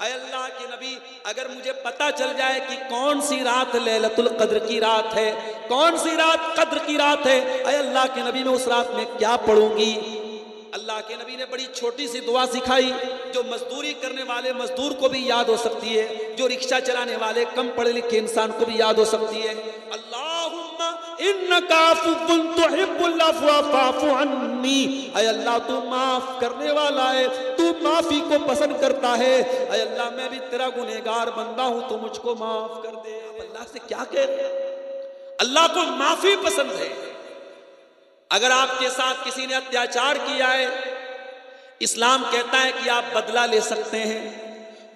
ऐ अल्लाह के नबी, अगर मुझे पता चल जाए कि कौन सी रात लैलतुल कद्र की रात है, कौन सी रात कद्र की रात है, ऐ अल्लाह के नबी मैं उस रात में क्या पढ़ूंगी। अल्लाह के नबी ने बड़ी छोटी सी दुआ सिखाई, जो मजदूरी करने वाले मजदूर को भी याद हो सकती है, जो रिक्शा चलाने वाले कम पढ़े लिखे इंसान को भी याद हो सकती है। अल्लाहुम्मा इन्नका अफ़्वुन तुहिब्बुल अफ़्व फ़अफ़ु अन्नी, ऐ अल्लाह तू माफ करने वाला है, तू माफी को पसंद करता है। ऐ अल्लाह मैं भी तेरा गुनहगार बंदा हूं, तू मुझको माफ कर दे। अल्लाह से क्या कह रहे हैं? अल्लाह को माफी पसंद है। अगर आपके साथ किसी ने अत्याचार किया है, इस्लाम कहता है कि आप बदला ले सकते हैं।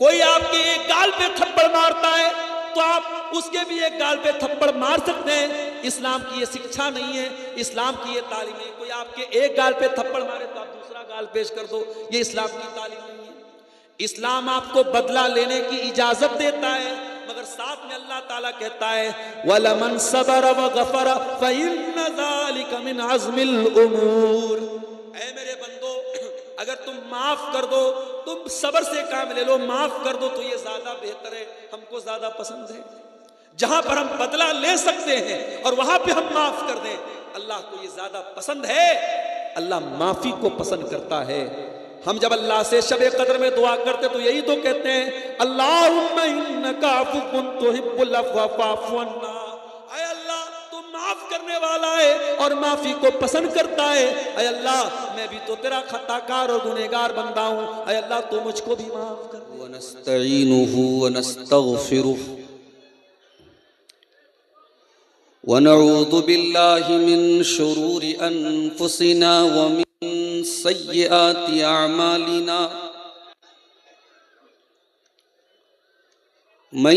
कोई आपके एक गाल पे थप्पड़ मारता है तो आप उसके भी एक गाल पे थप्पड़ मार सकते हैं। इस्लाम की ये शिक्षा नहीं है, इस्लाम की ये तालीम नहीं है। कोई आपके एक गाल पे थप्पड़ मारे तो आप दूसरा गाल पेश कर दो, ये इस्लाम की तालीम नहीं है। इस्लाम आपको बदला लेने की इजाजत देता है, मगर साथ में अल्लाह ताला कहता है वलमन सबर व गफर फइन्न ज़ालिका मिन अज़्मिल उमूर। ऐ मेरे बंदो, अगर तुम माफ कर दो, तुम सबर से काम ले लो, माफ कर दो तो ये ज्यादा बेहतर है, हमको ज्यादा पसंद है। जहां पर हम बदला ले सकते हैं और वहां पे हम माफ कर दें, अल्लाह को ये ज्यादा पसंद है। अल्लाह माफी को पसंद करता है। हम जब अल्लाह से शब कद्र में दुआ करते तो यही तो कहते हैं अल्लाहुम्मा इन्नका अफ़्वुन तुहिब्बुल अफ़्व फ़अफ़ु अन्ना। ऐ अल्लाह तू माफ करने वाला है और माफी को पसंद करता है। ऐ अल्लाह मैं भी तो तेरा खताकार और गुनहगार बंदा हूं, ऐ अल्लाह तू मुझको भी माफ कर दे। व नस्तईनुहु व नस्तगफिरुहु व नऊज़ु बिल्लाहि मिन शुरूरि अनफुसिना व मिन सय्यिआति अअमालिना मन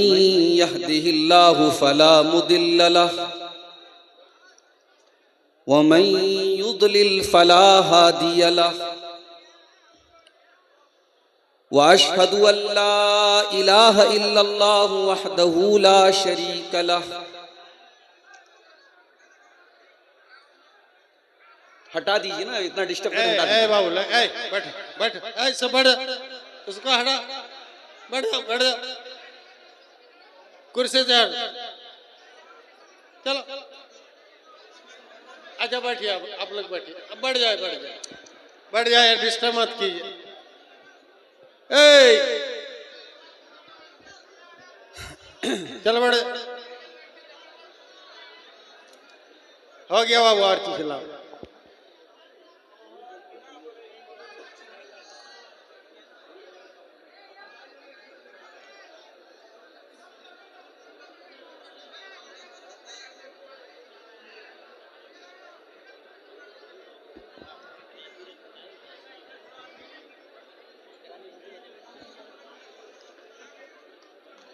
यहदिहिल्लाहु फला मुदिल्ल लहु व मन युद्लिल फला हादिय लहु व अशहदु अल्ला इलाहा इल्लल्लाहु वहदहु ला शरीक लहु। हटा दीजिए ना, इतना डिस्टर्ब कर हटा दीजिए। बाबू बैठ बैठ, ऐसे बढ़, उसको हटा, बढ़ जा बढ़ जा, कुर्सी से हट, चलो अच्छा बैठिए, आप लोग बैठिए, अब बढ़ जाए बढ़ जाए बढ़ जाए, डिस्टर्ब मत कीजिए। चल बढ़, हो गया बाबू, आरती खिलाओ।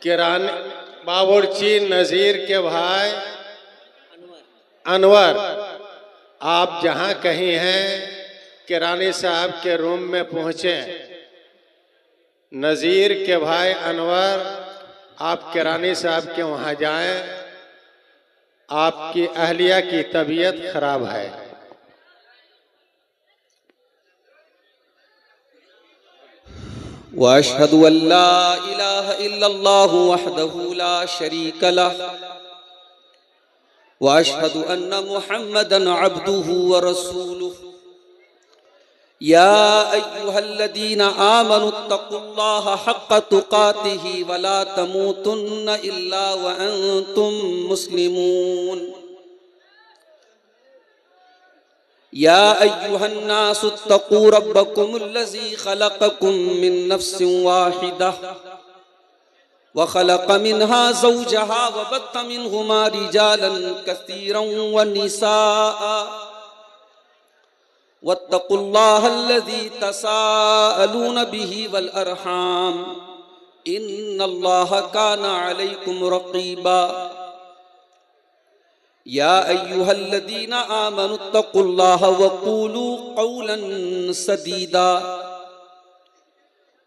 किराने बावर्ची नजीर के भाई अनवर, आप जहां कहीं हैं किरानी साहब के रूम में पहुंचे। नजीर के भाई अनवर, आप किरानी साहब के वहां जाएं, आपकी अहलिया की तबीयत खराब है। व अशहदु अल्ला इलाहा इल्लल्लाहु वहदहु ला शरीक लहु व अशहदु अन्ना मुहम्मदन अब्दुहु व रसूलुहु। या अय्युहल्लज़ीना आमनुत्तकुल्लाहा हक़्क़ तुक़ातिही व ला तमूतुन्ना इल्ला व अंतुम मुस्लिमून। या अय्युहन्नासुत्तक़ू रब्बकुमुल्लज़ी ख़लक़कुम मिन नफ़्सिन वाहिदह व ख़लक़ मिन्हा ज़ौजहा व बत्थ मिन्हुमा रिजालन कसीरन व निसाअ वत्तक़ुल्लाहल्लज़ी तसाअलून बिही वल अरहाम इन्नल्लाहा काना अलैकुम रक़ीबा। या अय्युहल्लज़ीना आमनुत्तकुल्लाहा वक़ूलू क़ौलन सदीदा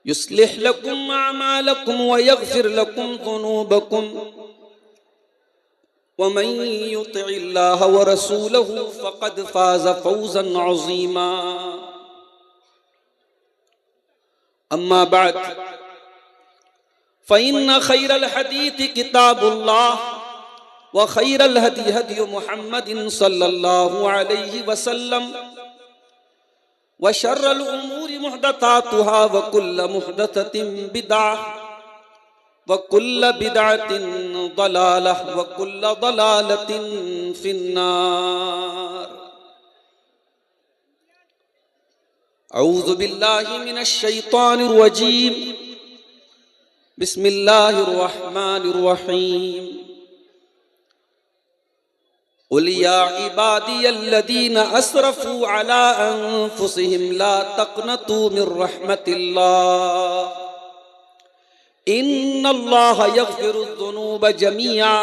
युस्लिह लकुम अअमालकुम व यग़फिर लकुम ज़ुनूबकुम व मन युतिइल्लाहा व रसूलहु फ़क़द फ़ाज़ फ़ौज़न अज़ीमा। अम्मा बाद फ़इन्न खैरल हदीथ किताबुल्लाह व खैरल हदी हदी मुहम्मदिन सल्लल्लाहु अलैहि वसल्लम व शर्रल उमूरि मुहदसातुहा व कुल्ल मुहदसतिन बिदअह व कुल्ल बिदअतिन दलालह व कुल्ल दलालतिन फिन्नार। औज़ु बिल्लाहि मिनश शैतानिर रजीम। बिस्मिल्लाहिर रहमानिर रहीम। क़ुल या इबादियल्लज़ीना अस्रफ़ू अला अन्फ़ुसिहिम ला तक़नतू मिर रहमतिल्लाह इन्नल्लाहा यग़फ़िरुज़्ज़ुनूब जमीआ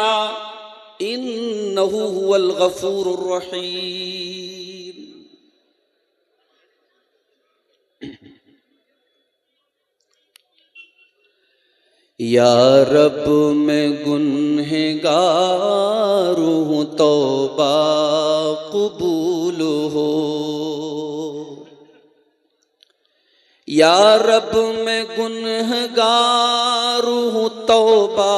इन्नहु हुवल गफ़ूरुर रहीम। या रब मैं गुनहगार हूँ, तौबा कबूल हो। या रब मैं गुनहगार हूँ, तौबा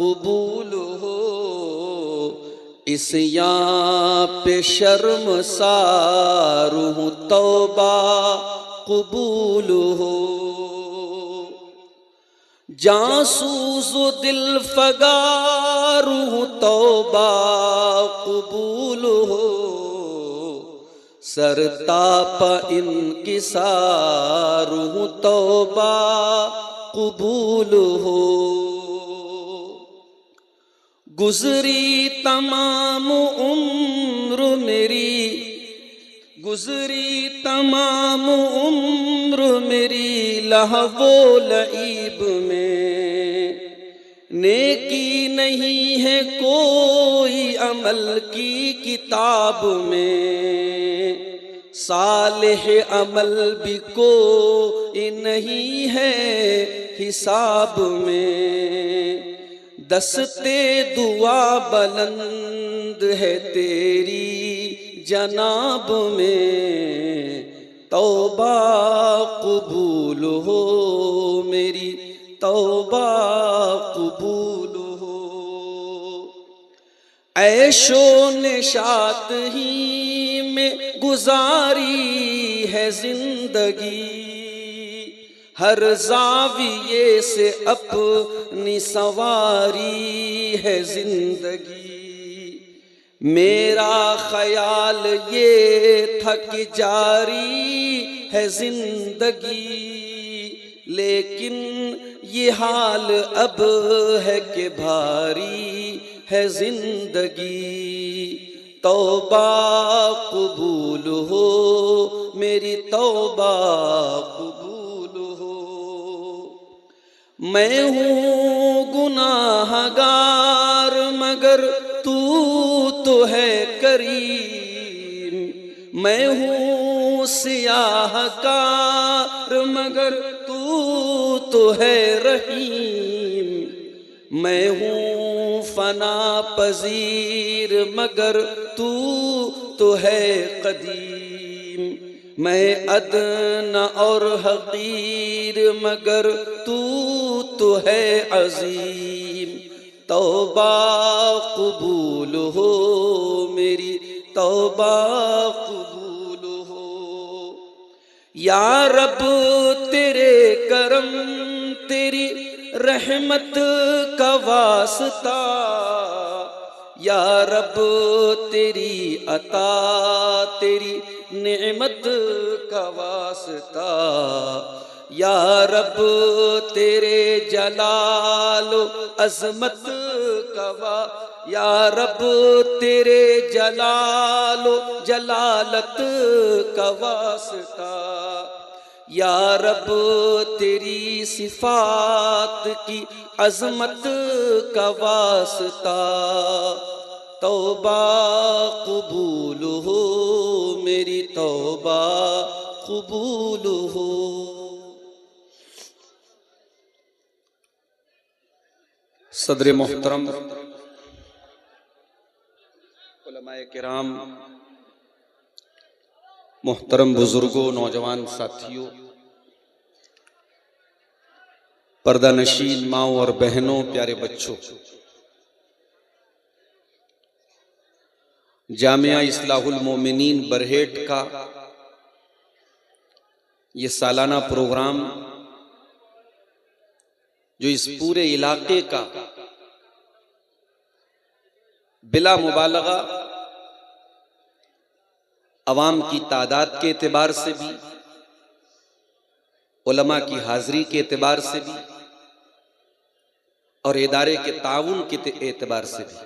कबूल हो। इस्यां पे शर्मसार हूँ, तौबा कबूल हो। जासूस दिल फगार हूँ, तौबा कबूल हो। सरतापा इनकिसार हूँ, तौबा कबूल हो। गुजरी तमाम उम्र मेरी, गुजरी तमाम उम्र मेरी लहवो लईब में। नेकी नहीं है कोई अमल की किताब में। सालेह अमल भी कोई नहीं है हिसाब में। दस्ते दुआ बुलंद है तेरी जनाब में। तौबा कबूल हो मेरी, तौबा कबूल हो। ऐशो निशात ही में गुजारी है जिंदगी। हर ज़ाविये से अपनी सवारी है जिंदगी। मेरा ख्याल ये था कि जारी है जिंदगी, लेकिन ये हाल अब है कि भारी है जिंदगी। तौबा कबूल हो मेरी, तौबा कबूल हो। मैं हूँ गुनाहगार मगर तू तो है करीम। मैं हूँ सियाहकार मगर तू तो है रहीम। मैं हूँ फना पजीर मगर तू तो है कदीम। मैं अदना और हकीर मगर तू तो है अजीम। तौबा कबूल हो मेरी, तौबा कबूल हो। या रब तेरे करम तेरी रहमत का वास्ता। या रब तेरी अता तेरी नेमत का वास्ता। या रब तेरे जलालो अजमत का वास्ता। या रब तेरे जलालो जलालत का वास्ता। या रब तेरी सिफात की अजमत का वास्ता। तौबा कबूल हो मेरी, तौबा कबूल हो। सदर मोहतरम उलमाए किराम, मोहतरम बुजुर्गों, नौजवान साथियों, पर्दानशीन माओ और बहनों, प्यारे बच्चों, जामिया इस्लाहुल मोमिनीन बरहेट का ये सालाना प्रोग्राम जो इस पूरे इलाके का बिला मुबालगा अवाम की तादाद के एतबार से भी, उलमा की हाजिरी के एतबार से भी और इदारे के ताउन के एतबार से भी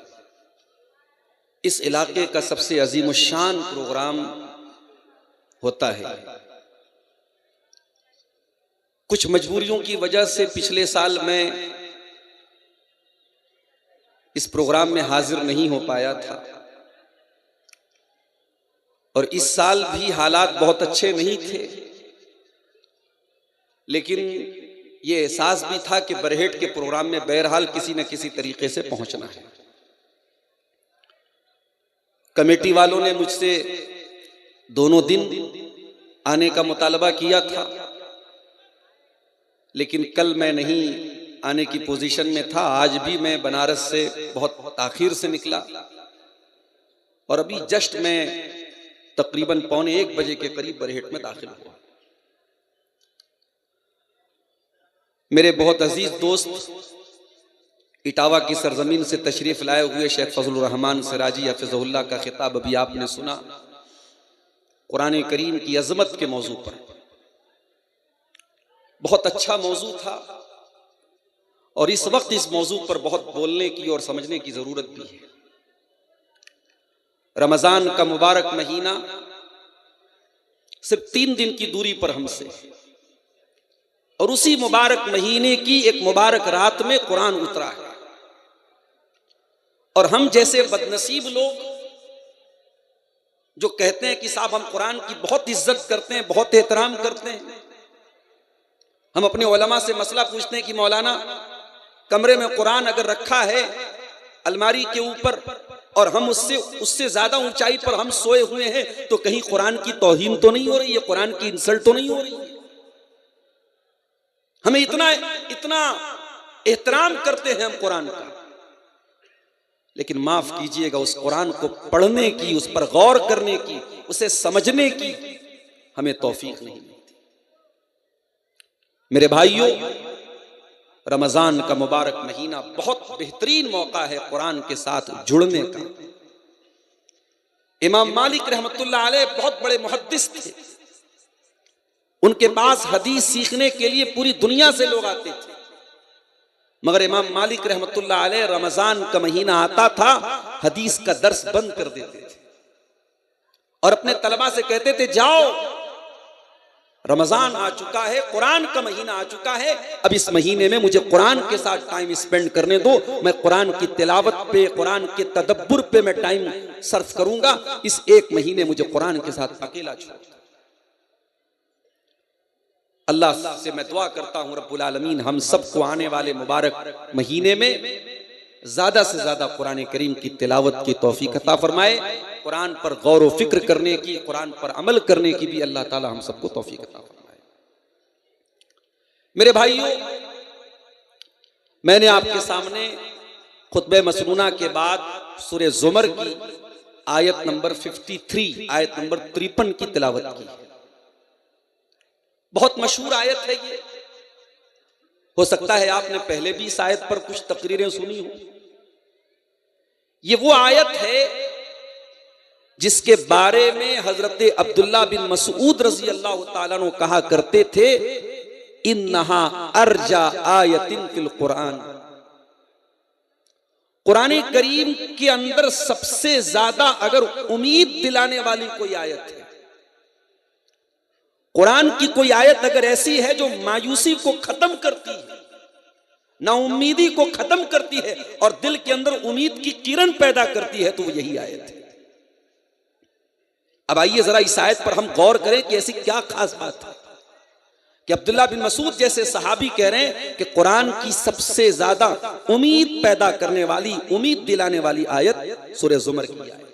इस इलाके का सबसे अजीमुशान प्रोग्राम होता है। कुछ मजबूरियों की वजह से पिछले साल मैं इस प्रोग्राम में हाजिर नहीं हो पाया था और इस साल भी हालात बहुत अच्छे नहीं थे, लेकिन ये एहसास भी था कि बरहेट के प्रोग्राम में बहरहाल किसी न किसी तरीके से पहुंचना है। कमेटी वालों ने मुझसे दोनों दिन आने का मुतालबा किया था, लेकिन कल मैं नहीं आने की पोजीशन में था। आज भी मैं बनारस से बहुत ताखीर से निकला और अभी जस्ट मैं तकरीबन 1:15 बजे के करीब बरहेट में दाखिल हुआ। मेरे बहुत अजीज दोस्त इटावा की सरजमीन से तशरीफ लाए हुए शेख फजलुर रहमान सिराजी हफिज़हुल्लाह का खिताब अभी आपने सुना, कुरान करीम की अजमत के मौजू पर। बहुत अच्छा मौजू था और इस वक्त इस मौजू पर बहुत बोलने की और समझने की जरूरत भी है। रमजान का मुबारक महीना सिर्फ 3 दिन की दूरी पर हमसे, और उसी मुबारक महीने की एक मुबारक रात में कुरान उतरा है। और हम जैसे बदनसीब लोग जो कहते हैं कि साहब हम कुरान की बहुत इज्जत करते हैं, बहुत एहतराम करते हैं, हम अपने उलमा से मसला पूछते हैं कि मौलाना कमरे में कुरान अगर रखा है अलमारी के ऊपर और हम उससे ज्यादा ऊंचाई पर हम सोए हुए हैं, तो कहीं कुरान की तौहीन तो नहीं हो रही है, कुरान की इंसल्ट तो नहीं हो रही है? हमें इतना एहतराम करते हैं हम कुरान का, लेकिन माफ कीजिएगा उस कुरान को पढ़ने की, उस पर गौर करने की, उसे समझने की हमें तौफीक नहीं मिलती। मेरे भाइयों, रमजान का मुबारक महीना बहुत बेहतरीन मौका है कुरान के साथ जुड़ने का। इमाम मालिक रहमतुल्लाह अलैह बहुत बड़े मुहद्दिस थे, उनके पास हदीस सीखने के लिए पूरी दुनिया से लोग आते थे, मगर इमाम मालिक रहमतुल्लाह अलैह रमजान का महीना आता था, हदीस का दर्स बंद कर देते थे और अपने तलबा से कहते थे जाओ रमजान आ चुका है, कुरान का महीना आ चुका है, अब इस महीने में मुझे कुरान के साथ टाइम स्पेंड करने दो, मैं कुरान की तिलावत पे, कुरान के तदब्बुर पे मैं टाइम सर्फ करूंगा, इस एक महीने मुझे कुरान के साथ अकेला छोड़। अल्लाह से मैं दुआ करता हूं रब्बुल आलमीन हम सबको आने वाले मुबारक महीने में ज्यादा से ज्यादा कुरान करीम की तिलावत की तौफीक अता फरमाए, कुरान पर गौर व फिक्र करने की, कुरान पर अमल करने की भी अल्लाह ताला हम सबको तौफीक अता फरमाए। मेरे भाइयों, मैंने आपके सामने खुतबे मसनूना के बाद सूरह ज़ुमर की आयत नंबर 53, आयत नंबर 53 की तिलावत की। बहुत मशहूर आयत है ये, हो सकता है आपने पहले भी इस आयत पर कुछ तकरीरें सुनी हो। ये वो आयत है जिसके बारे में हजरत अब्दुल्ला बिन मसूद रजी अल्लाह ताला अन्हु कहा करते थे, इन्नहा अर्जा आयतिन फिल कुरान, कुरान करीम के अंदर सबसे ज्यादा अगर उम्मीद दिलाने वाली कोई आयत है, कुरान की कोई आयत अगर ऐसी है जो मायूसी को खत्म करती है, नाउम्मीदी को खत्म करती है और दिल के अंदर उम्मीद की किरण पैदा करती है, तो वो यही आयत है। अब आइए जरा इस आयत पर हम गौर करें कि ऐसी क्या खास बात है कि अब्दुल्ला बिन मसूद जैसे सहाबी कह रहे हैं कि कुरान की सबसे ज्यादा उम्मीद पैदा करने वाली, उम्मीद दिलाने वाली आयत सूरह ज़ुमर की आयत।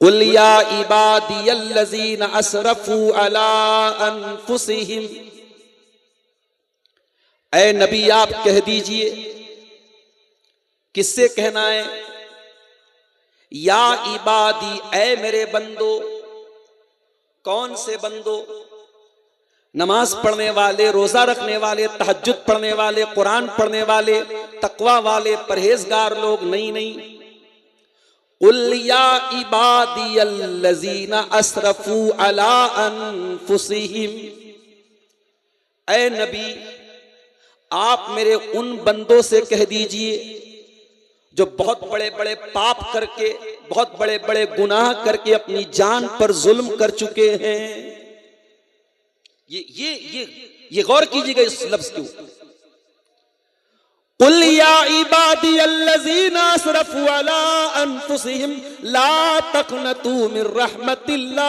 कुल या इबादियल्लज़ीना असरफू अला अनफुसिहिम ऐ नबी आप कह दीजिए। किससे कहना है? या इबादी, ऐ मेरे बंदो। कौन से बंदो? नमाज पढ़ने वाले, रोजा रखने वाले, तहज्जुद पढ़ने वाले, कुरान पढ़ने वाले, तकवा वाले, परहेजगार लोग? नहीं नहीं। कुल या इबादी अल्लज़ीना असरफू अला अनफुसिहिम, ऐ नबी आप मेरे उन बंदों से कह दीजिए जो बहुत बड़े बड़े पाप करके, बहुत बड़े बड़े गुनाह करके अपनी जान पर जुल्म कर चुके हैं। ये गौर कीजिएगा इस लफ्ज के ऊपर। कुल या इबादी अल्लज़ीना असरफू अला अनफुसिहिम ला तक़नतू मिन रहमतिल्लाह।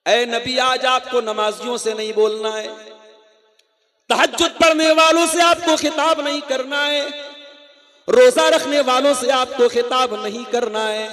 ऐ नबी आज आपको नमाजियों से नहीं बोलना है, तहज्जुद पढ़ने वालों से आपको खिताब नहीं करना है, रोजा रखने वालों से आपको खिताब नहीं करना है।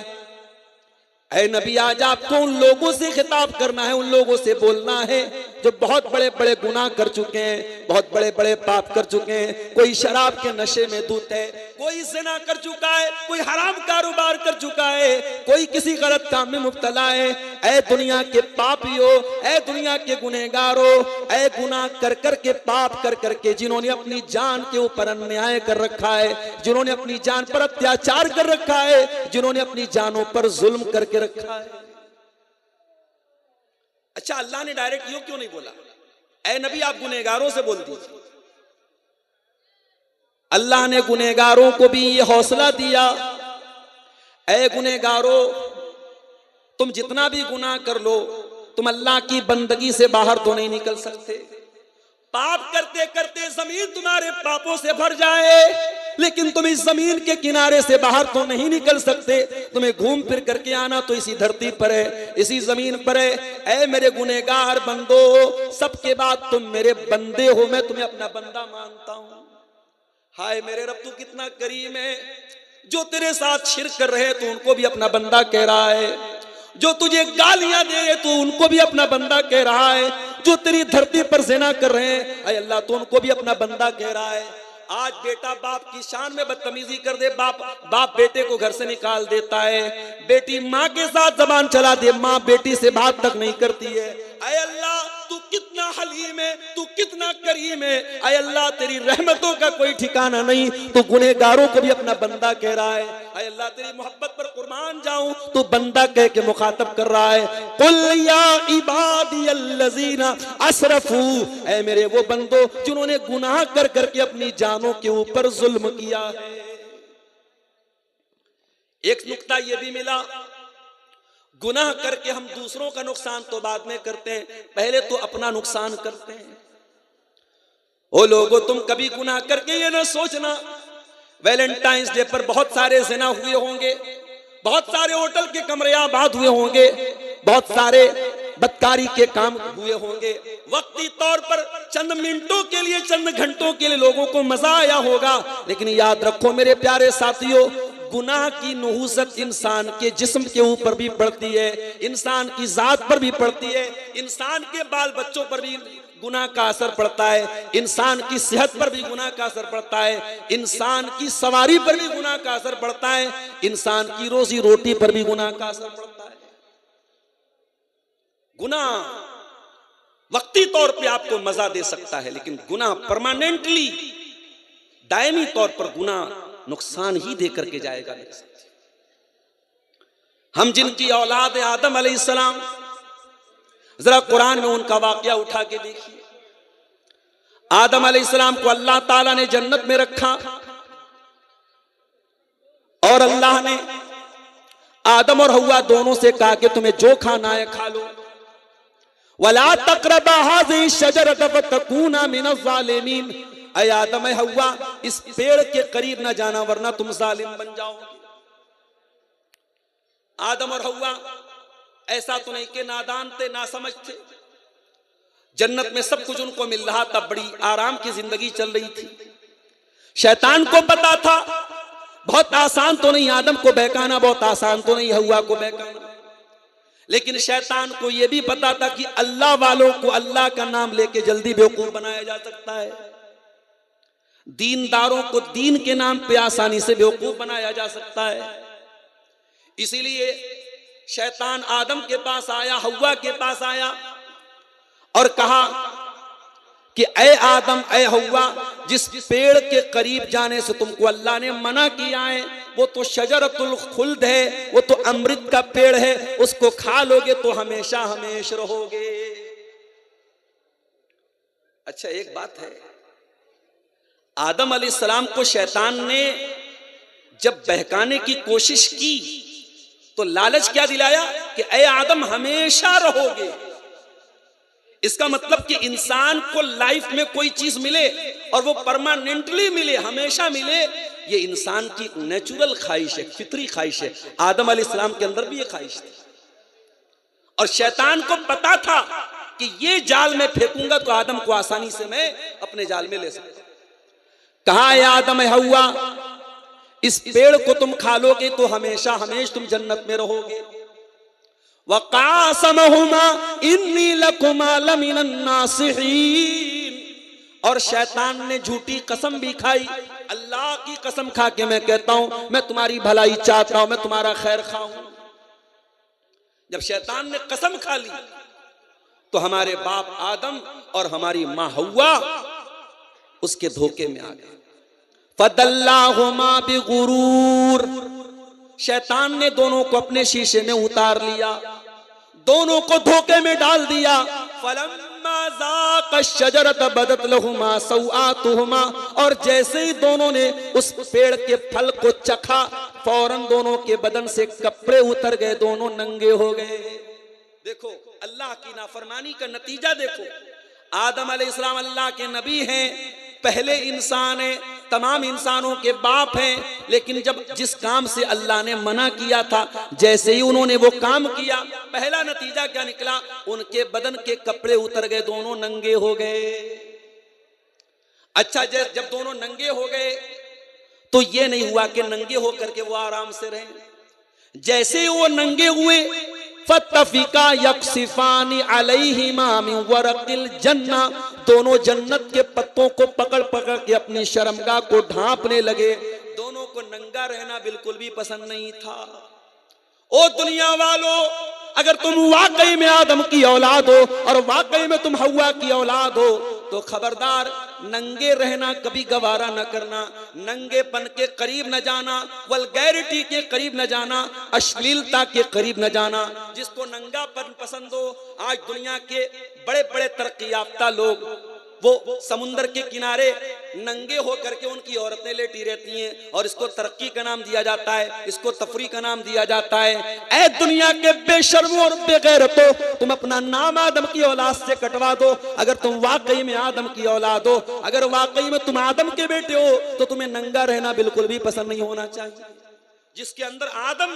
ऐ नबी आज आपको उन लोगों से खिताब करना है, उन लोगों से बोलना है जो बहुत बड़े बड़े गुनाह कर चुके हैं, बहुत बड़े बड़े पाप कर चुके हैं। कोई शराब के नशे में धुत है, कोई ज़िना कर चुका है, कोई हराम कारोबार कर चुका है, कोई किसी गलत काम में मुब्तला है। ऐ दुनिया के पापियों, ऐ दुनिया के गुनहगारों, ऐ गुनाह कर कर के, पाप कर कर के जिन्होंने अपनी जान के ऊपर अन्याय कर रखा है, जिन्होंने अपनी जान पर अत्याचार कर रखा है, जिन्होंने अपनी जानों पर जुल्म करके रखा है। अच्छा, अल्लाह ने डायरेक्ट यूं क्यों नहीं बोला? ऐ नबी आप गुनहगारों से बोल दीजिए। अल्लाह ने गुनहगारों को भी ये हौसला दिया, ऐ गुनहगारों तुम जितना भी गुनाह कर लो, तुम अल्लाह की बंदगी से बाहर तो नहीं निकल सकते। पाप करते करते जमीन तुम्हारे पापों से भर जाए, लेकिन तुम इस जमीन के किनारे से बाहर तो नहीं निकल सकते। तुम्हें घूम फिर करके आना तो इसी धरती पर है, इसी जमीन पर है। ऐ मेरे गुनहगार बंदो, सबके बाद तुम मेरे बंदे हो, मैं तुम्हें अपना बंदा मानता हूं। हाय मेरे रब, तू कितना करीम है। जो तेरे साथ शिर्क कर रहे तो उनको भी अपना बंदा कह रहा है, जो तुझे गालियां दे रहे तो उनको भी अपना बंदा कह रहा है, जो तेरी धरती पर ज़िना कर रहे हैं ऐ अल्लाह तो उनको भी अपना बंदा कह रहा है। आज बेटा बाप की शान में बदतमीजी कर दे, बाप बेटे को घर से निकाल देता है, बेटी माँ के साथ जबान चला दे, माँ बेटी से बात तक नहीं करती है। ऐ अल्लाह तू कितना हलीम है, तू कितना करीम है। ऐ अल्लाह तेरी रहमतों का कोई ठिकाना नहीं, तू गुनहगारों को भी अपना बंदा कह रहा है। ऐ अल्लाह तेरी मोहब्बत पर कुर्बान जाऊं, तू बंदा कह के मुखातब कर रहा है। कुल या इबादी अल्लज़ीना असरफू, ऐ मेरे वो बंदो जिन्होंने गुनाह कर करके अपनी जानों के ऊपर जुल्म किया है। एक नुक्ता यह भी मिला, गुनाह करके हम दूसरों का नुकसान तो बाद में करते हैं, पहले तो अपना नुकसान करते हैं। ओ लोगों, तुम कभी गुनाह करके ये ना सोचना वैलेंटाइंस डे पर बहुत सारे ज़िना हुए होंगे, बहुत सारे होटल के कमरे आबाद हुए होंगे, बहुत सारे बदकारी के काम हुए होंगे। वक्ती तौर पर चंद मिनटों के लिए, चंद घंटों के लिए लोगों को मजा आया होगा, लेकिन याद रखो मेरे प्यारे साथियों, गुनाह की नहुसत इंसान के जिस्म के ऊपर भी पड़ती है, इंसान की जात पर भी पड़ती है, इंसान के बाल बच्चों पर भी गुनाह का असर पड़ता है, इंसान की सेहत पर भी गुनाह का असर पड़ता है, इंसान की सवारी पर भी गुनाह का असर पड़ता है, इंसान की रोजी रोटी पर भी गुनाह का असर पड़ता है। गुनाह वक्ती तौर पे आपको मजा दे सकता है, लेकिन गुनाह परमानेंटली, दायमी तौर पर गुनाह नुकसान ही दे करके जाएगा। हम जिनकी औलाद है आदम अलैहिस्सलाम, जरा कुरान में उनका वाकया उठा के देखिए। आदम अलैहिस्सलाम को अल्लाह ताला ने जन्नत में रखा और अल्लाह ने आदम और हव्वा दोनों से कहा कि तुम्हें जो खाना है खा लो, वला तक़रबा हाज़िही शजरत फतकूना मिनज़ ज़ालिमीन। ऐ आदम ऐ हव्वा, इस पेड़ के करीब ना जाना वरना तुम जालिम बन जाओगे। आदम और हव्वा ऐसा तो नहीं कि नादान थे, ना समझ थे, जन्नत में सब कुछ उनको मिल रहा था, बड़ी आराम की जिंदगी चल रही थी। शैतान को पता था बहुत आसान तो नहीं आदम को बहकाना, बहुत आसान तो नहीं हव्वा को बहकाना, लेकिन शैतान को यह भी पता था कि अल्लाह वालों को अल्लाह का नाम लेके जल्दी बेवकूफ बनाया जा सकता है, दीनदारों को दीन के नाम पे आसानी से बेवकूफ बनाया जा सकता है। इसीलिए शैतान आदम के पास आया, हव्वा के पास आया और कहा कि ए आदम, ए हव्वा, जिस पेड़ के करीब जाने से तुमको अल्लाह ने मना किया है वो तो शजरतुल खुल्द है, वो तो अमृत का पेड़ है, उसको खा लोगे तो हमेशा हमेश रहोगे। अच्छा, एक बात है, आदम अलैहिस्सलाम को शैतान ने जब बहकाने की कोशिश की तो लालच क्या दिलाया कि ए आदम हमेशा रहोगे। इसका मतलब कि इंसान को लाइफ में कोई चीज मिले और वो परमानेंटली मिले, हमेशा मिले, ये इंसान की नेचुरल ख्वाहिश है, फितरी ख्वाहिश है। आदम अलैहिस्सलाम के अंदर भी ये ख्वाहिश थी और शैतान को पता था कि ये जाल में फेंकूंगा तो आदम को आसानी से मैं अपने जाल में ले सकता। कहा है आदम, हव्वा, इस पेड़ को तुम खा लोगे तो हमेशा हमेश तुम जन्नत में रहोगे। वक़ासमहुमा इन्नी लकुमा लमिनन नासिहीन, और शैतान ने झूठी कसम भी खाई। अल्लाह की कसम खा के मैं कहता हूं मैं तुम्हारी भलाई चाहता हूं, मैं तुम्हारा खैर खा हूं। जब शैतान ने कसम खा ली तो हमारे बाप आदम और हमारी मां हव्वा उसके धोखे में आ गए। फदल्लाहुमा बिगुरूर, शैतान ने दोनों को अपने शीशे में उतार लिया, दोनों को धोखे में डाल दिया। फलम्मा ज़ाक़ा शजरत बदत लहुमा सौआतुहुमा, और जैसे ही दोनों ने उस पेड़ के फल को चखा फौरन दोनों के बदन से कपड़े उतर गए, दोनों नंगे हो गए। देखो अल्लाह की नाफरमानी का नतीजा देखो। आदम अलैहिस्सलाम अल्लाह के नबी हैं, पहले इंसान है, तमाम इंसानों के बाप हैं, लेकिन जब जिस काम से अल्लाह ने मना किया था जैसे ही उन्होंने वो काम किया, पहला नतीजा क्या निकला? उनके बदन के कपड़े उतर गए, दोनों नंगे हो गए। अच्छा, जब दोनों नंगे हो गए तो ये नहीं हुआ कि नंगे होकर के वो आराम से रहे। जैसे ही वो नंगे हुए फतफिका यक्सिफानी अलैहिमा मिन वरकिल जन्ना, दोनों जन्नत के पत्तों को पकड़ पकड़ के अपनी शर्मगाह को ढांपने लगे। दोनों को नंगा रहना बिल्कुल भी पसंद नहीं था। ओ दुनिया वालों, अगर तुम वाकई में आदम की औलाद हो और वाकई में तुम हव्वा की औलाद हो तो खबरदार नंगे रहना कभी गवारा न करना, नंगेपन के करीब न जाना, वल्गैरिटी के करीब न जाना, अश्लीलता के करीब न जाना। जिसको नंगापन पसंद हो, आज दुनिया के बड़े बड़े तरक्की याफ्ता लोग वो समुंदर के किनारे नंगे होकर के उनकी औरतें लेटी रहती हैं और इसको तरक्की का नाम दिया जाता है, इसको तफरी का नाम दिया जाता है। ऐ दुनिया के बेशर्मों और बेगैरतों, तुम अपना नाम आदम की औलाद से कटवा दो। अगर तुम वाकई में आदम की औलाद हो, अगर वाकई में तुम आदम के बेटे हो तो तुम्हें नंगा रहना बिल्कुल भी पसंद नहीं होना चाहिए। जिसके अंदर आदम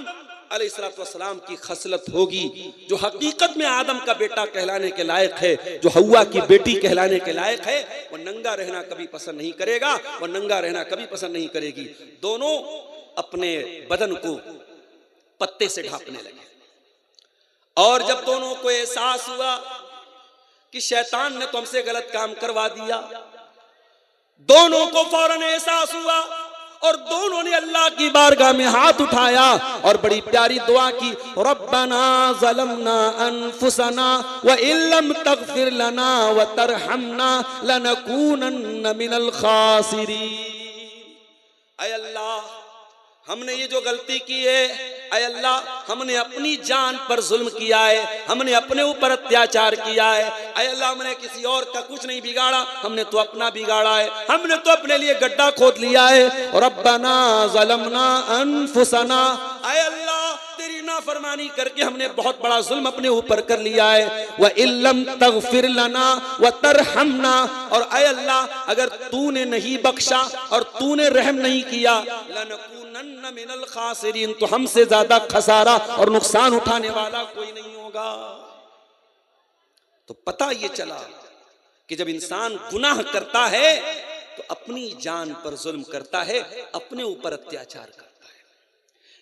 अलैहिस्सलाम की खसलत होगी, जो हकीकत में आदम का बेटा कहलाने के लायक है, जो हव्वा की बेटी कहलाने के लायक है, वो नंगा रहना कभी पसंद नहीं करेगा, वो नंगा रहना कभी पसंद नहीं करेगी। दोनों अपने बदन को पत्ते से ढांपने लगे और जब दोनों को एहसास हुआ कि शैतान ने तो हमसे गलत काम करवा दिया, दोनों को फौरन एहसास हुआ और दोनों ने अल्लाह की बारगाह में हाथ उठाया और बड़ी प्यारी दुआ की, रब्बना ज़लमना अनफुसना व इल्लम तगफिर लना व तरहमना लनकूनन्न मिनल खासिरीन। ऐ अल्लाह, हमने ये जो गलती की है, ऐ अल्लाह, हमने अपनी जान पर जुल्म किया है, हमने अपने ऊपर अत्याचार किया है। ऐ अल्लाह, हमने किसी और का कुछ नहीं बिगाड़ा, हमने तो अपना बिगाड़ा है, हमने तो अपने लिए गड्ढा खोद लिया है। रब्बना ज़लमना अनफुसना, ऐ अल्लाह, तेरी नाफरमानी करके हमने बहुत बड़ा जुल्म अपने ऊपर कर लिया है। व इल्लम तगफिर लना व तरहमना, और ऐ अल्लाह, अगर तूने नहीं बख्शा और तूने रहम नहीं किया, लनकूनन्न मिनल खासिरीन, तो हमसे ज्यादा खसारा और नुकसान उठाने वाला कोई नहीं होगा। तो पता ये चला कि जब इंसान गुनाह करता है तो अपनी जान पर जुल्म करता है, अपने ऊपर अत्याचार करता है।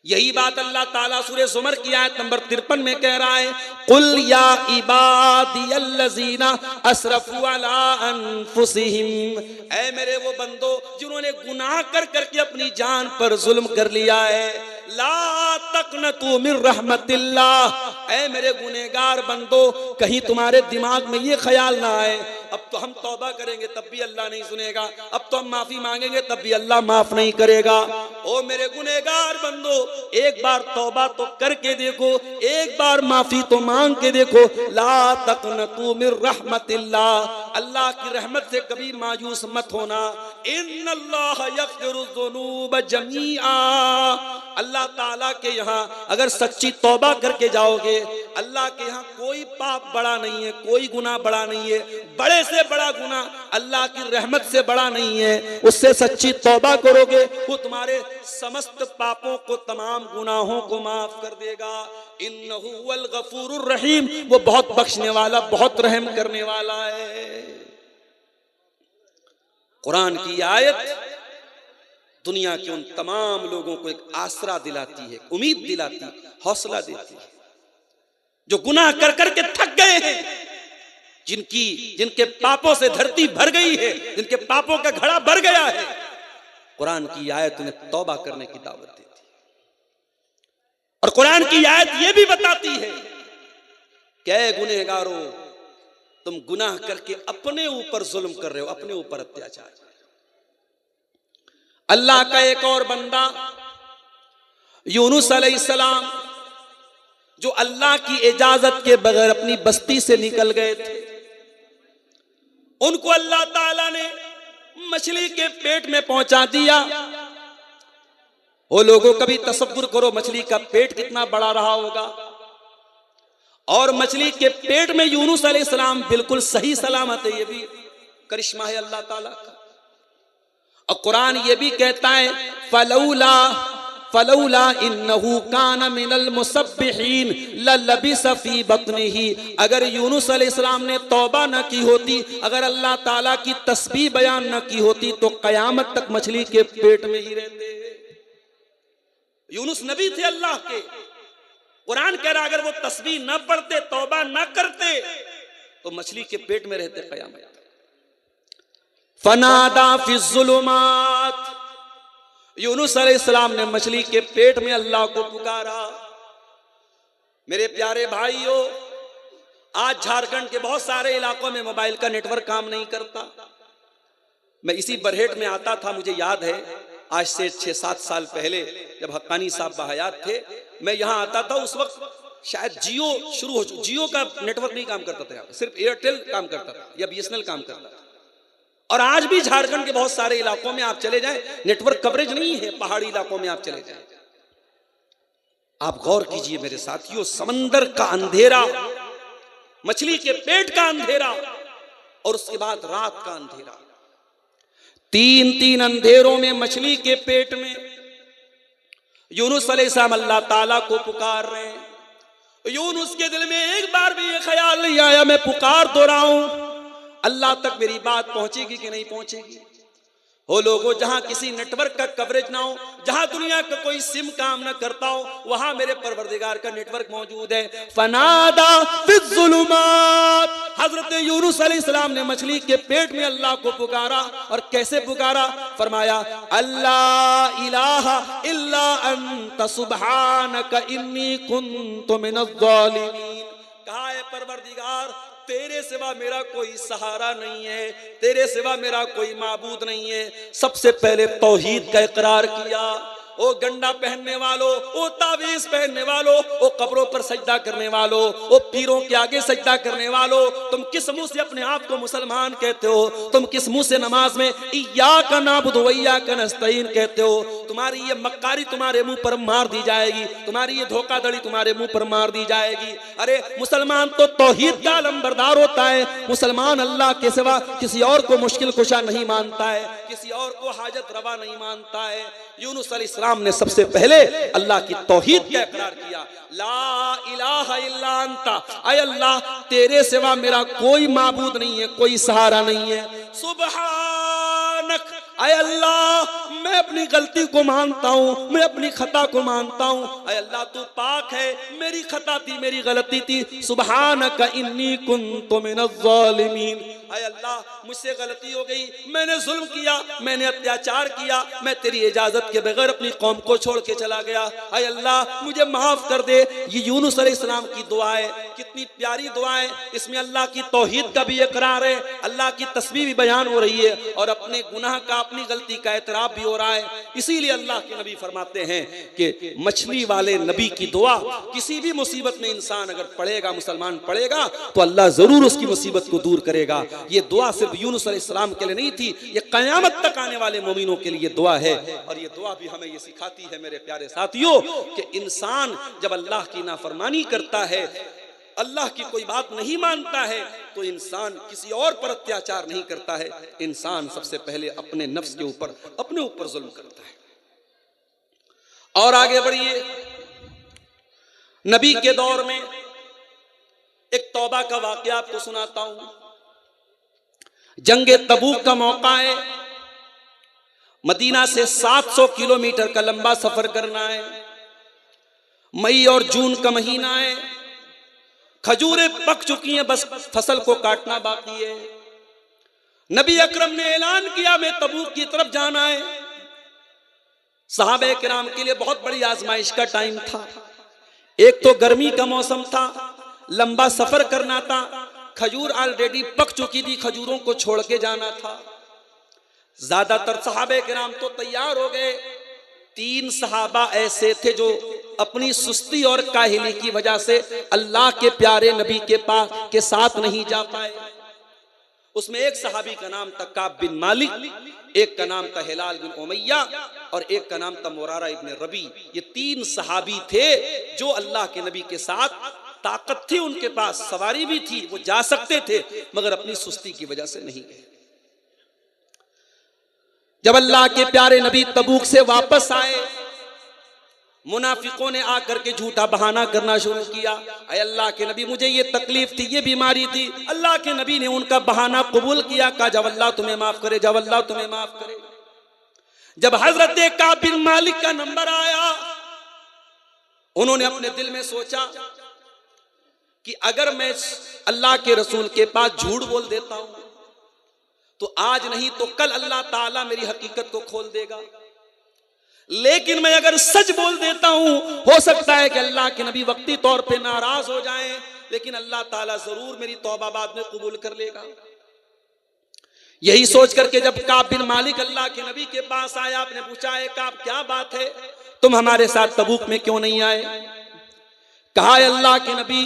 यही बात अल्लाह ताला सूरह ज़ुमर की आयत नंबर 53 में कह रहा है, कुल या इबादियल्लज़ीना असरफू अला अनफुसिहिम, ऐ मेरे वो बंदो जिन्होंने गुनाह कर करके अपनी जान पर जुल्म कर लिया है, ला तक़नतू मिन रहमतिल्लाह, ऐ मेरे गुनहगार बंदो कहीं तुम्हारे दिमाग में ये ख्याल ना आए अब तो हम तौबा करेंगे तब भी अल्लाह नहीं सुनेगा, अब तो हम माफी मांगेंगे तब भी अल्लाह माफ नहीं करेगा। ओ मेरे गुनहगार बंदो, एक बार तौबा तो करके देखो, एक बार माफी तो मांग के देखो। ला तक़नतू मिन रहमतिल्लाह, अल्लाह की रहमत से कभी मायूस मत होना। इन्नल्लाह यग़फ़िरुज़्ज़ुनूब जमीआ, अल्लाह ताला के यहाँ अगर सच्ची तौबा करके जाओगे, अल्लाह के यहाँ कोई पाप बड़ा नहीं है, कोई गुनाह बड़ा नहीं है, बड़े से बड़ा गुनाह अल्लाह की रहमत से बड़ा नहीं है। उससे सच्ची तौबा करोगे, वो तुम्हारे समस्त पापों को, तमाम गुनाहों को माफ कर देगा। इन्नहु हुवल गफूरुर रहीम, वो बहुत बख्शने वाला, बहुत रहम करने वाला है। कुरान की आयत दुनिया के उन तमाम लोगों को एक आसरा दिलाती है, उम्मीद दिलाती है, हौसला देती है, जो गुनाह कर करके थक गए हैं, जिनके पापों से धरती भर गई है, जिनके पापों का घड़ा भर गया है। कुरान की आयत उन्हें तौबा करने की दावत देती है। और कुरान की आयत यह भी बताती है कि ऐ गुनहगारों, तुम गुनाह करके अपने ऊपर जुल्म कर रहे हो, अपने ऊपर अत्याचार। अल्लाह का एक और बंदा यूनुस अलैहिस्सलाम, जो अल्लाह की इजाजत के बगैर अपनी बस्ती से निकल गए थे, उनको अल्लाह ताला ने मछली के पेट में पहुंचा दिया। वो लोगों कभी तसव्वुर करो मछली का पेट कितना बड़ा रहा होगा, और मछली के पेट में यूनुस अलैहिस्सलाम बिल्कुल सही सलामत है। ये भी करिश्मा है अल्लाह ताला का। और कुरान ये भी कहता है, फलौला इन्नहु कान मिनल मुसब्बिहीन ललबिस फी बत्निही, अगर यूनुस अलैहिस्सलाम ने तौबा न की होती, अगर अल्लाह ताला की तस्बीह बयान न की होती, तो कयामत तक मछली के पेट में ही रहते। यूनुस नबी थे अल्लाह के। कुरान कह रहा अगर वो तस्बीह न पढ़ते, तौबा न करते, तो मछली के पेट में रहते कयामत। फनादा फी ज़ुलुमात, यूनुस अलैहिस्सलाम ने मछली के पेट में अल्लाह को पुकारा। मेरे प्यारे भाइयों, आज झारखंड के बहुत सारे इलाकों में मोबाइल का नेटवर्क काम नहीं करता। मैं इसी बरहेट में आता था, मुझे याद है आज से 6-7 साल पहले जब हक्कानी साहब बहयात थे, मैं यहाँ आता था, उस वक्त शायद जियो शुरू हो, जियो का नेटवर्क नहीं काम करता था, यहाँ सिर्फ एयरटेल काम करता था या बीएसएनएल काम करता था। और आज भी झारखंड के बहुत सारे इलाकों में आप चले जाएं, नेटवर्क कवरेज नहीं है। पहाड़ी इलाकों में आप चले जाएं, आप गौर कीजिए मेरे साथियों, समंदर का अंधेरा, मछली के पेट का अंधेरा, और उसके बाद रात का अंधेरा, 3-3 अंधेरों में मछली के पेट में यूनुस अलैहिस्सलाम अल्लाह ताला को पुकार रहे हैं। यूनुस के दिल में एक बार भी ये ख्याल नहीं आया मैं पुकार तो रहा हूं, अल्लाह तक मेरी बात पहुंचेगी कि नहीं पहुंचेगी। हो लोगों, जहां किसी नेटवर्क का कवरेज ना हो, जहां दुनिया का कोई सिम काम ना करता हो, वहां मेरे परवरदिगार का नेटवर्क मौजूद है। फनादा फिज़्ज़ुलुमात, हजरत यूनुस अलैहिस्सलाम ने मछली के पेट में अल्लाह को पुकारा। और कैसे पुकारा? फरमाया, अल्ला इलाहा इल्ला अंत सुब्हानक इन्नी कुन्तु मिनज़्ज़ालिमीन। कहा है परवरदिगार, तेरे सिवा मेरा कोई सहारा नहीं है, तेरे सिवा मेरा कोई माबूद नहीं है। सबसे पहले तौहीद का इकरार किया। ओ गंडा पहनने वालों, ओ तावीज पहनने वालों, ओ कब्रों पर सजदा करने वालों, ओ पीरों के आगे सजदा करने वालों, तुम किस मुंह से अपने आप को मुसलमान कहते हो? तुम किस मुंह से नमाज में इय्याका नअबुदु व इय्याका नस्तईन कहते हो? तुम्हारी ये मक्कारी तुम्हारे मुंह पर मार दी जाएगी, तुम्हारी ये धोखाधड़ी तुम्हारे मुंह पर मार दी जाएगी। अरे मुसलमान तो तौहीद का अलमबरदार होता है। मुसलमान अल्लाह के सिवा किसी और को मुश्किल कुशा नहीं मानता है, किसी और को हाजत रवा नहीं मानता है। यूनुस अलैहिस्सलाम ने सबसे पहले अल्लाह की तौहीद का इकरार किया। ला इलाहा इल्ला अंता, ऐ अल्लाह तेरे सिवा मेरा कोई माबूद नहीं है, कोई सहारा नहीं है। सुब्हानक, आय अल्लाह मैं अपनी गलती को मानता हूँ, मैं अपनी खता को मानता हूँ। आय अल्लाह तू पाक है, मेरी खता थी, मेरी गलती थी। सुबहानका इन्नी कुन्तु मिनज़्ज़ालिमीन। आय अल्लाह मुझसे गलती हो गई, मैंने जुल्म किया, मैंने अत्याचार किया, मैं तेरी इजाजत के बगैर अपनी कौम को छोड़ के चला गया। आय अल्लाह मुझे माफ कर दे। ये यूनुस अलैहिस्सलाम की दुआ है, कितनी प्यारी दुआ है। इसमें अल्लाह की तौहीद का भी इकरार है, अल्लाह की तस्बीह भी बयान हो रही है और अपने गुनाह का, अपनी गलती का एतराफ भी हो रहा है। इसीलिए अल्लाह के नबी फरमाते हैं कि मछली वाले नबी की दुआ किसी भी मुसीबत में इंसान अगर पढ़ेगा, मुसलमान पढ़ेगा, तो अल्लाह जरूर उसकी मुसीबत को दूर करेगा। ये दुआ सिर्फ यूनुस अलैहिस्सलाम के लिए नहीं थी, ये क़यामत तक आने वाले मोमिनों के लिए दुआ है। और ये दुआ भी हमें ये सिखाती है मेरे प्यारे साथियों कि इंसान जब अल्लाह की नाफरमानी करता है, अल्लाह की कोई बात नहीं मानता है, तो इंसान किसी और पर अत्याचार नहीं करता है, इंसान सबसे पहले अपने नफ्स के ऊपर, अपने ऊपर जुल्म करता है। और आगे बढ़िए, नबी के दौर में एक तौबा का वाकया आपको सुनाता हूं। जंगे तबूक का मौका है, मदीना से 700 किलोमीटर का लंबा सफर करना है, मई और जून का महीना है, खजूरें पक चुकी हैं, बस फसल को काटना बाकी है। नबी अकरम ने ऐलान किया मैं तबूक की तरफ जाना है। सहाबे किराम के लिए बहुत बड़ी आजमाइश का टाइम था। एक तो गर्मी का मौसम था, लंबा सफर करना था, खजूर ऑलरेडी पक चुकी थी, खजूरों को छोड़ के जाना था। ज्यादातर सहाबे किराम तो तैयार हो गए। 3 सहाबा ऐसे थे जो अपनी सुस्ती और काहिली की वजह से अल्लाह के प्यारे नबी के पास के साथ नहीं जा पाए। उसमें एक सहाबी का नाम था काब बिन मालिक, एक का नाम था हिलाल बिन उमैया और एक का नाम था मुरारा इब्न रबी। ये 3 सहाबी थे जो अल्लाह के नबी के साथ, ताकत थी उनके पास, सवारी भी थी, वो जा सकते थे, मगर अपनी सुस्ती की वजह से नहीं गए। जब अल्लाह के प्यारे नबी तबूक से वापस आए, मुनाफिकों ने आकर के झूठा बहाना करना शुरू किया। अय अल्लाह के नबी मुझे ये तकलीफ थी, ये बीमारी थी। अल्लाह के नबी ने उनका बहाना कबूल किया, कहा जब अल्लाह तुम्हें माफ करे, जब अल्लाह तुम्हें माफ करे। जब हजरत काब बिन मालिक का नंबर आया, उन्होंने अपने दिल में सोचा कि अगर मैं अल्लाह के रसूल के पास झूठ बोल देता हूं तो आज नहीं तो कल अल्लाह ताला मेरी हकीकत को खोल देगा, लेकिन मैं अगर सच बोल देता हूं, हो सकता है कि अल्लाह के नबी वक्ती तौर पे नाराज हो जाएं, लेकिन अल्लाह ताला जरूर मेरी तौबा बाद में कबूल कर लेगा। यही सोच करके जब काब बिन मालिक अल्लाह के नबी के पास आया, आपने पूछा है काब क्या बात है, तुम हमारे साथ तबूक में क्यों नहीं आए? कहा अल्लाह के नबी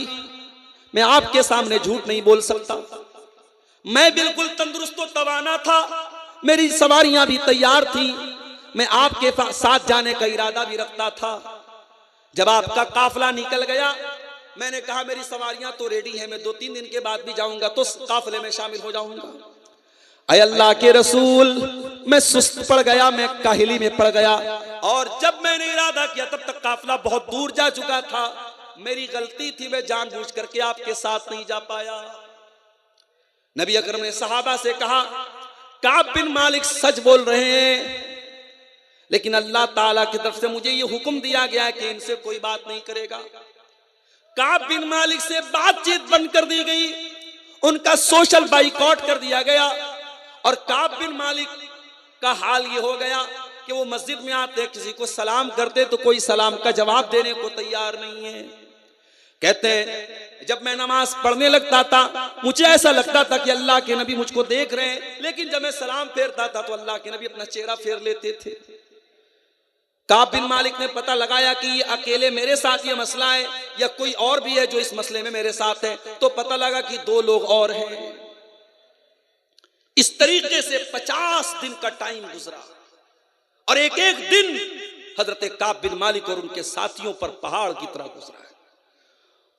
मैं आपके सामने झूठ नहीं बोल सकता, मैं बिल्कुल तंदुरुस्त और तवाना था, मेरी सवारियां भी तैयार थी, मैं आपके साथ जाने का इरादा भी रखता था। जब आपका काफिला निकल गया, मैंने कहा मेरी सवारियां तो रेडी है, मैं 2-3 दिन के बाद भी जाऊंगा तो काफिले में शामिल हो जाऊंगा। अय अल्लाह के रसूल मैं सुस्त पड़ गया, मैं काहिली में पड़ गया, और जब मैंने इरादा किया तब तक काफिला बहुत दूर जा चुका था। मेरी गलती थी, मैं जानबूझ करके आपके साथ नहीं जा पाया। नबी अकरम ने सहाबा से कहा काब बिन मालिक सच बोल रहे हैं, लेकिन अल्लाह ताला की तरफ से मुझे ये हुक्म दिया गया है कि इनसे कोई बात नहीं करेगा। काब बिन मालिक से बातचीत बंद कर दी गई, उनका सोशल बाइकॉट कर दिया गया, और काब बिन मालिक का हाल ये हो गया कि वो मस्जिद में आते, किसी को सलाम करते तो कोई सलाम का जवाब देने को तैयार नहीं है। कहते हैं जब मैं नमाज पढ़ने लगता था, मुझे ऐसा लगता था कि अल्लाह के नबी मुझको देख रहे हैं, लेकिन जब मैं सलाम फेरता था तो अल्लाह के नबी अपना चेहरा फेर लेते थे। काब बिन मालिक ने पता लगाया कि ये अकेले मेरे साथ ये मसला है या कोई और भी है जो इस मसले में मेरे साथ है, तो पता लगा कि 2 लोग और हैं। इस तरीके से 50 दिन का टाइम गुजरा, और एक एक दिन हजरत काब बिन मालिक और उनके साथियों पर पहाड़ की तरह गुजरा है।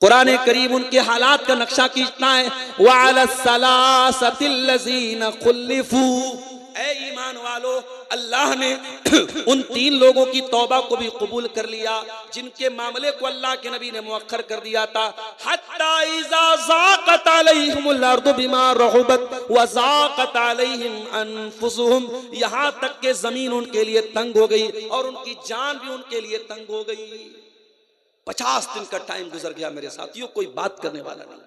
कुरान करीम उनके हालात का नक्शा खींचता है, वअला सलासतिल लज़ीना खुल्लिफू, ऐ ईमान वालो, अल्लाह ने उन 3 लोगों की तौबा को भी कबूल कर लिया जिनके मामले को अल्लाह के नबी ने मुअख्खर कर दिया था। हत्ता इज़ा ज़ाक़त अलैहिमुल अर्दु बिमा रहुबत व ज़ाक़त अलैहिम अनफुसुहुम, यहाँ तक के जमीन उनके लिए तंग हो गई और उनकी जान भी उनके लिए तंग हो गई। 50 दिन का टाइम गुजर गया मेरे साथियों, कोई बात करने वाला नहीं।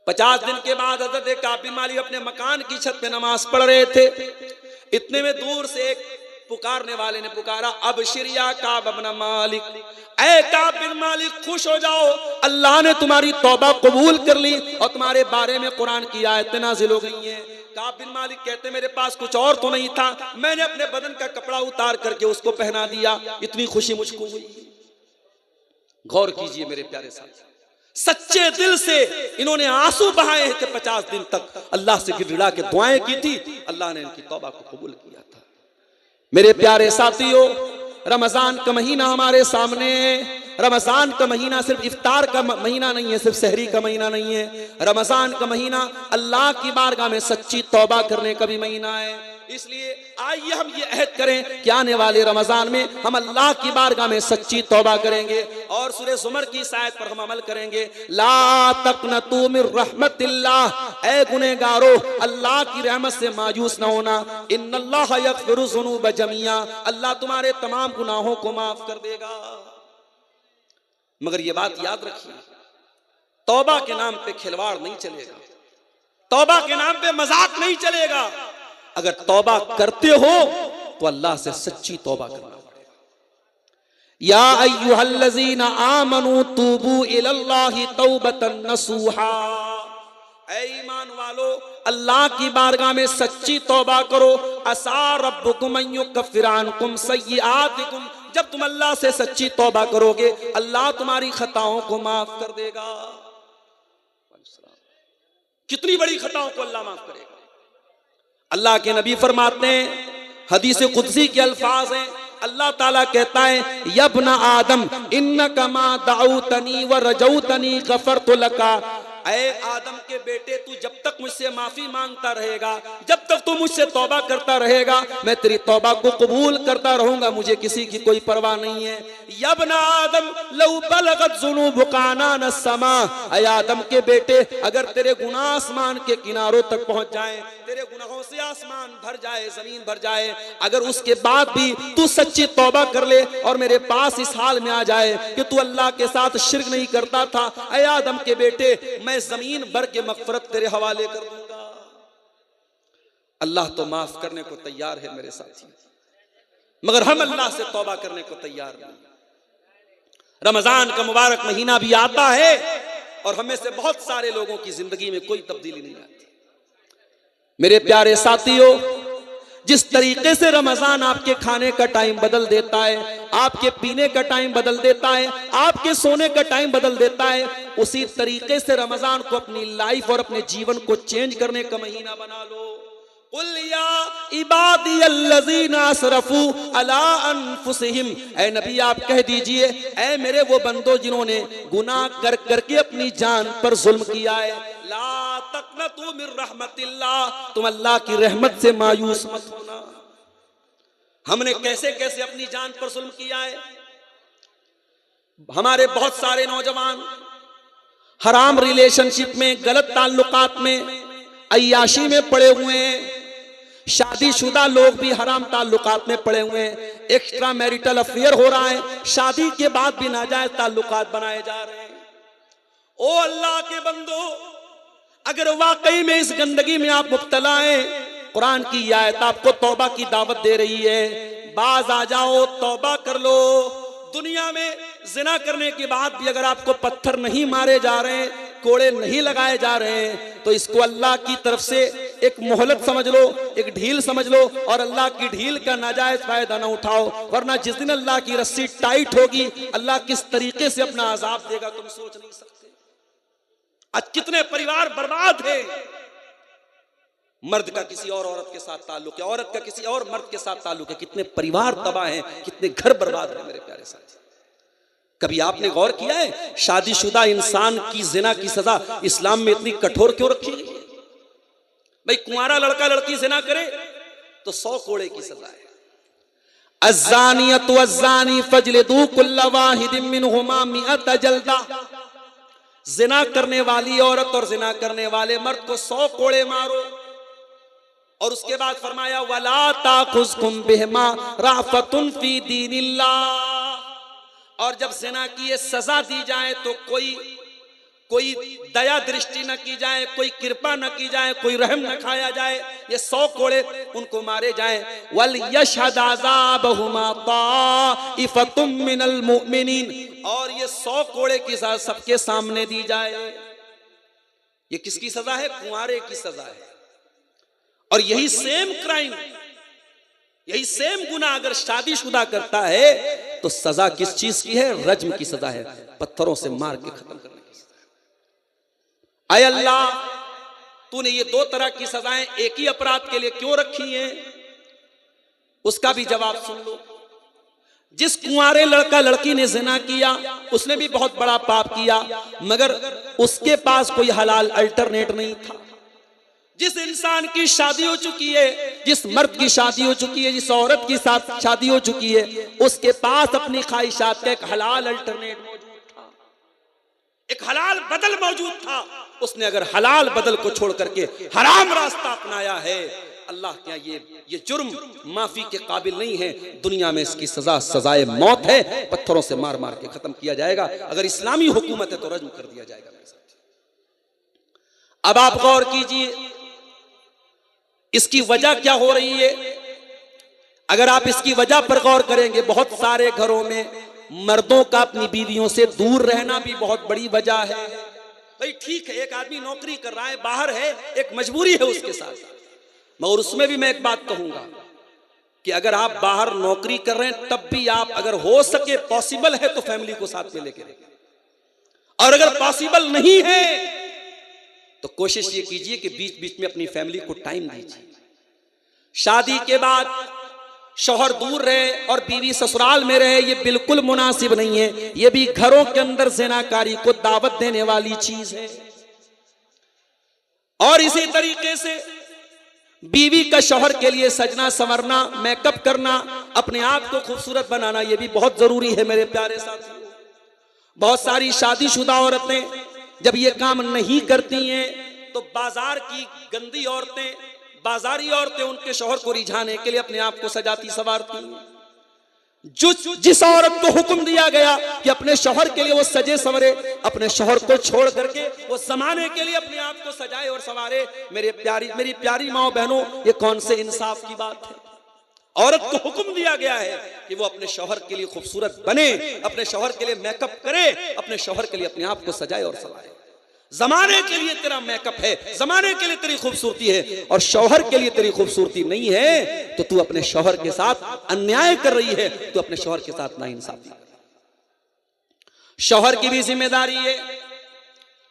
50 दिन के बाद हज़रत काब बिन मालिक अपने मकान की छत पे नमाज पढ़ रहे थे। इतने में दूर से एक पुकारने वाले ने पुकारा, अबशिर या काब बिन मालिक, ऐ काब बिन मालिक खुश हो जाओ, अल्लाह ने तुम्हारी तौबा कबूल कर ली और तुम्हारे बारे में कुरान की आयतें नाज़िल हो गई हैं। काब बिन मालिक कहते मेरे पास कुछ और तो नहीं था, मैंने अपने बदन का कपड़ा उतार करके उसको पहना दिया, इतनी खुशी मुझको हुई। गौर कीजिए मेरे प्यारे साथी, सच्चे दिल से इन्होंने आंसू बहाए थे। 50 दिन तक अल्लाह से गिड़गिड़ा के दुआएं की थी, अल्लाह ने इनकी तौबा को कबूल किया था। मेरे प्यारे साथियों, रमजान का महीना हमारे सामने है। रमजान का महीना सिर्फ इफ्तार का महीना नहीं है, सिर्फ सहरी का महीना नहीं है। रमजान का महीना अल्लाह की बारगाह में सच्ची तौबा करने का भी महीना है। इसलिए आइए हम ये अहद करें कि आने वाले रमजान में हम अल्लाह की बारगाह में सच्ची तौबा करेंगे और सूरह ज़ुमर की इस आयत पर हम अमल करेंगे। ला तक़नतू मिर रहमतिल्लाह, ऐ गुनहगारो अल्लाह की रहमत से मायूस ना होना। इन्नल्लाह यग़फ़िरु ज़ुनूब जमीआ, अल्लाह तुम्हारे तमाम गुनाहों को माफ कर देगा। मगर ये बात याद रखिए, तौबा के नाम पे खिलवाड़ नहीं चलेगा, तौबा के नाम पे मजाक नहीं चलेगा। अगर तौबा करते हो तो अल्लाह से सच्ची तौबा करना पड़ेगा। या अय्युहल्लज़ीना आमनू तूबू इलल्लाहि तौबतन नसूहा, ऐ ईमान वालो अल्लाह की बारगाह में सच्ची तौबा करो। असा रब्बुकुम अन युकफ्फिर अन्कुम सय्यिआतिकुम, जब तुम अल्लाह से सच्ची तौबा करोगे अल्लाह तुम्हारी खताओं को माफ कर देगा। कितनी बड़ी खताओं को अल्लाह माफ करेगा। अल्लाह के नबी फरमाते हैं, हदीस कुदसी के अल्फाज हैं, अल्लाह ताला कहता है यब्ना आदम इन्नका मा दअउतनी व रजौतनी गफरतु लका, ऐ आदम के बेटे तू जब तक मुझसे माफी मांगता रहेगा, जब तक तू मुझसे तौबा करता रहेगा, मैं तेरी तौबा को कबूल करता रहूंगा, मुझे किसी की कोई परवाह नहीं है। यब्ना आदम लौ बलगत ज़ुनूबुका अनान समा, ऐ आदम के बेटे अगर तेरे गुनाह आसमान के किनारों तक पहुंच जाए, तेरे गुनाहों से आसमान भर जाए, जमीन भर जाए, अगर उसके बाद भी तू सच्ची तौबा कर ले और मेरे पास इस हाल में आ जाए कि तू अल्लाह के साथ शिर्क नहीं करता था, ऐ आदम के बेटे मैं जमीन भर के मग़फ़िरत तेरे हवाले कर दूंगा। अल्लाह तो माफ करने को तैयार है मेरे साथी, मगर हम अल्लाह से तौबा करने को तैयार नहीं। रमजान का मुबारक महीना भी आता है और हमें से बहुत सारे लोगों की जिंदगी में कोई तब्दीली नहीं आती। मेरे प्यारे साथियों, जिस तरीके से रमजान आपके खाने का टाइम बदल देता है, आपके पीने का टाइम बदल देता है, आपके सोने का टाइम बदल देता है, उसी तरीके से रमजान को अपनी लाइफ और अपने जीवन को चेंज करने का महीना बना लो। कुल या इबादियल्लज़ीना असरफू अला अनफुसिहिम, ऐ नबी आप कह दीजिए, ऐ मेरे वो बंदो जिन्होंने गुनाह कर करके अपनी जान पर जुल्म किया है, ला तक़नतू मिर रहमतिल्लाह, तुम अल्लाह की रहमत से मायूस मत होना। हमने कैसे कैसे अपनी जान पर जुल्म किया है। हमारे बहुत सारे नौजवान हराम रिलेशनशिप में, गलत ताल्लुकात में, अय्याशी में पड़े हुए हैं। शादीशुदा लोग भी हराम ताल्लुकात में पड़े हुए हैं। एक्स्ट्रा मैरिटल अफेयर हो रहा है, शादी के बाद भी नाजायज ताल्लुकात बनाए जा रहे हैं। ओ अल्लाह के बंदो, अगर वाकई में इस गंदगी में आप मुब्तला हैं, कुरान की आयत आपको तौबा की दावत दे रही है, बाज आ जाओ, तौबा कर लो। दुनिया में जिना करने के बाद भी अगर आपको पत्थर नहीं मारे जा रहे हैं, कोड़े नहीं लगाए जा रहे हैं, तो इसको अल्लाह की तरफ से एक मोहलत समझ लो, एक ढील समझ लो और अल्लाह की ढील का नाजायज फायदा ना उठाओ, वरना जिस दिन अल्लाह की रस्सी टाइट होगी, अल्लाह किस तरीके से अपना अजाब देगा तुम सोच नहीं सकते। आज कितने परिवार बर्बाद हैं। मर्द का किसी और औरत के साथ ताल्लुक है, औरत का किसी और मर्द के साथ ताल्लुक है, कितने परिवार तबाह हैं, कितने घर बर्बाद हैं मेरे प्यारे साथी। कभी आपने गौर किया है शादीशुदा इंसान की जिना की सजा इस्लाम में इतनी कठोर क्यों रखी गई है? भाई कुंवारा लड़का लड़की जिना करे तो 100 कोड़े की सजा है। अज़्ज़ानियतु वज़्ज़ानी फजलिदू कुल्ल वाहिदिन मिनहुमा मिअत जल्दा, जिना करने वाली औरत और जिना करने वाले मर्द को 100 कोड़े मारो। और उसके बाद फरमाया वला ताखुज़कुम बिहिमा राफ़तुन फी दीनिल्लाह, और जब जिना की ये सजा दी जाए तो कोई दया दृष्टि न की जाए, कोई कृपा न की जाए, कोई रहम न खाया जाए, ये 100 कोड़े उनको मारे जाएं। वल यशहद अज़ाबहुमा ताइफतुम मिनल मुमिनीन, और ये 100 कोड़े की सजा सबके सामने दी जाए। ये किसकी सजा है? कुंवारे की सजा है। और यही सेम क्राइम, यही सेम गुनाह अगर शादीशुदा करता है तो सजा किस चीज की है? रज्म की सजा है, पत्थरों से मार के खत्म करने की सजा है। आय अल्लाह, तूने ये 2 तरह की सजाएं एक ही अपराध के लिए क्यों रखी हैं? उसका भी जवाब सुन लो। जिस कुंवारे लड़का लड़की ने जिना किया उसने भी बहुत बड़ा पाप किया, मगर उसके पास कोई हलाल अल्टरनेट नहीं था। जिस इंसान की शादी हो चुकी है, जिस मर्द की शादी हो चुकी है, जिस औरत की साथ शादी हो चुकी है, उसके पास अपनी ख्वाहिशात का एक हलाल अल्टरनेट मौजूद था, एक हलाल बदल मौजूद था। उसने अगर हलाल बदल को छोड़ करके हराम रास्ता अपनाया है, अल्लाह क्या ये जुर्म माफी के काबिल नहीं है। दुनिया में इसकी सजा सजाए मौत है, पत्थरों से मार मार के खत्म किया जाएगा। अगर इस्लामी हुकूमत है तो रज्म कर दिया जाएगा। अब आप गौर कीजिए इसकी वजह क्या हो रही है। अगर आप इसकी वजह पर गौर करेंगे, बहुत सारे घरों में मर्दों का अपनी बीवियों से दूर रहना भी बहुत बड़ी वजह है। भाई ठीक है, एक आदमी नौकरी कर रहा है, बाहर है, एक मजबूरी है उसके साथ, मगर उसमें भी मैं एक बात कहूंगा कि अगर आप बाहर नौकरी कर रहे हैं तब भी आप अगर हो सके पॉसिबल है तो फैमिली को साथ में लेके रहिए, और अगर पॉसिबल नहीं है तो कोशिश ये कीजिए कि बीच बीच में अपनी फैमिली को टाइम दीजिए। शादी के बाद शौहर दूर रहे और बीवी ससुराल में रहे, ये बिल्कुल मुनासिब नहीं है। ये भी घरों के अंदर ज़िनाकारी को दावत देने वाली चीज है। और इसी तरीके से बीवी का शौहर के लिए सजना संवरना, मेकअप करना, अपने आप को खूबसूरत बनाना, ये भी बहुत जरूरी है मेरे प्यारे साथियों। बहुत सारी शादीशुदा औरतें जब ये काम नहीं करती हैं तो बाजार की गंदी औरतें, बाजारी औरतें उनके शौहर को रिझाने के लिए अपने आप को सजाती संवारती हैं। जिस औरत को हुक्म दिया गया कि अपने शौहर के लिए वो सजे संवरे, अपने शौहर को छोड़ करके वो जमाने के लिए अपने आप को सजाए और संवारे, मेरी प्यारी माओ बहनों, ये कौन से इंसाफ की बात है। औरत को हुक्म दिया गया है कि वो अपने शौहर के लिए खूबसूरत बने, अपने शौहर के लिए मेकअप करे, अपने शौहर के लिए अपने आप को सजाए और संवारे। जमाने के लिए तेरा मेकअप है, जमाने के लिए तेरी खूबसूरती है, और शौहर के लिए तेरी खूबसूरती नहीं है तो तू अपने शौहर के साथ अन्याय कर रही है, तू अपने शौहर के साथ नाइंसाफी। शौहर की भी जिम्मेदारी है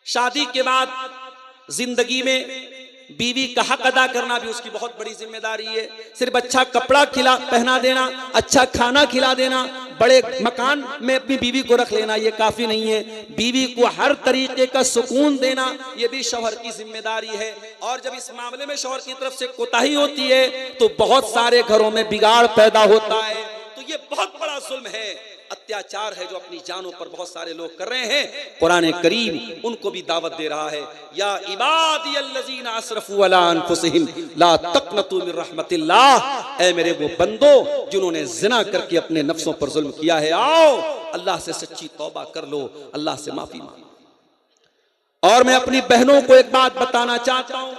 शादी के बाद जिंदगी में बीवी का हक अदा करना भी उसकी बहुत बड़ी जिम्मेदारी है। सिर्फ अच्छा कपड़ा पहना देना, अच्छा खाना खिला देना, बड़े मकान में अपनी बीवी को रख लेना, ये काफी नहीं है। बीवी को हर तरीके का सुकून देना, ये भी शौहर की जिम्मेदारी है। और जब इस मामले में शौहर की तरफ से कोताही होती है तो बहुत सारे घरों में बिगाड़ पैदा होता है। तो ये बहुत बड़ा जुल्म है, अत्याचार है जो अपनी जानों पर बहुत सारे लोग कर रहे हैं। कुरान करीम उनको भी दावत दे रहा है, या इबादियल्लज़ीना असरफू अला अनफुसिहिम ला तक़नतू मिर रहमतिल्लाह, ऐ मेरे वो बंदो जिन्होंने जिना करके अपने नफ्सों पर जुल्म किया है, आओ अल्लाह से सच्ची तौबा कर लो, अल्लाह से माफी मांगो। और मैं अपनी बहनों को एक बात बताना चाहता हूं,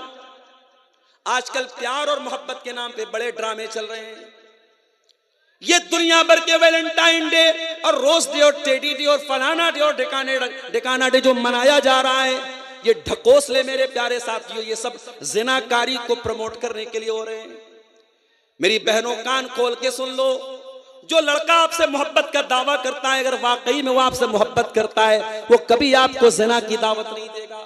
आजकल प्यार और मोहब्बत के नाम पे बड़े ड्रामे चल रहे हैं। ये दुनिया भर के वैलेंटाइन डे और रोज डे और टेडी डे और फलाना डे और ढिकाना डे जो मनाया जा रहा है, ये ढकोसले मेरे प्यारे साथियों, ये सब जिनाकारी को प्रमोट करने के लिए हो रहे हैं। मेरी बहनों कान खोल के सुन लो, जो लड़का आपसे मोहब्बत का दावा करता है, अगर वाकई में वो आपसे मोहब्बत करता है, वो कभी आपको जिना की दावत नहीं देगा।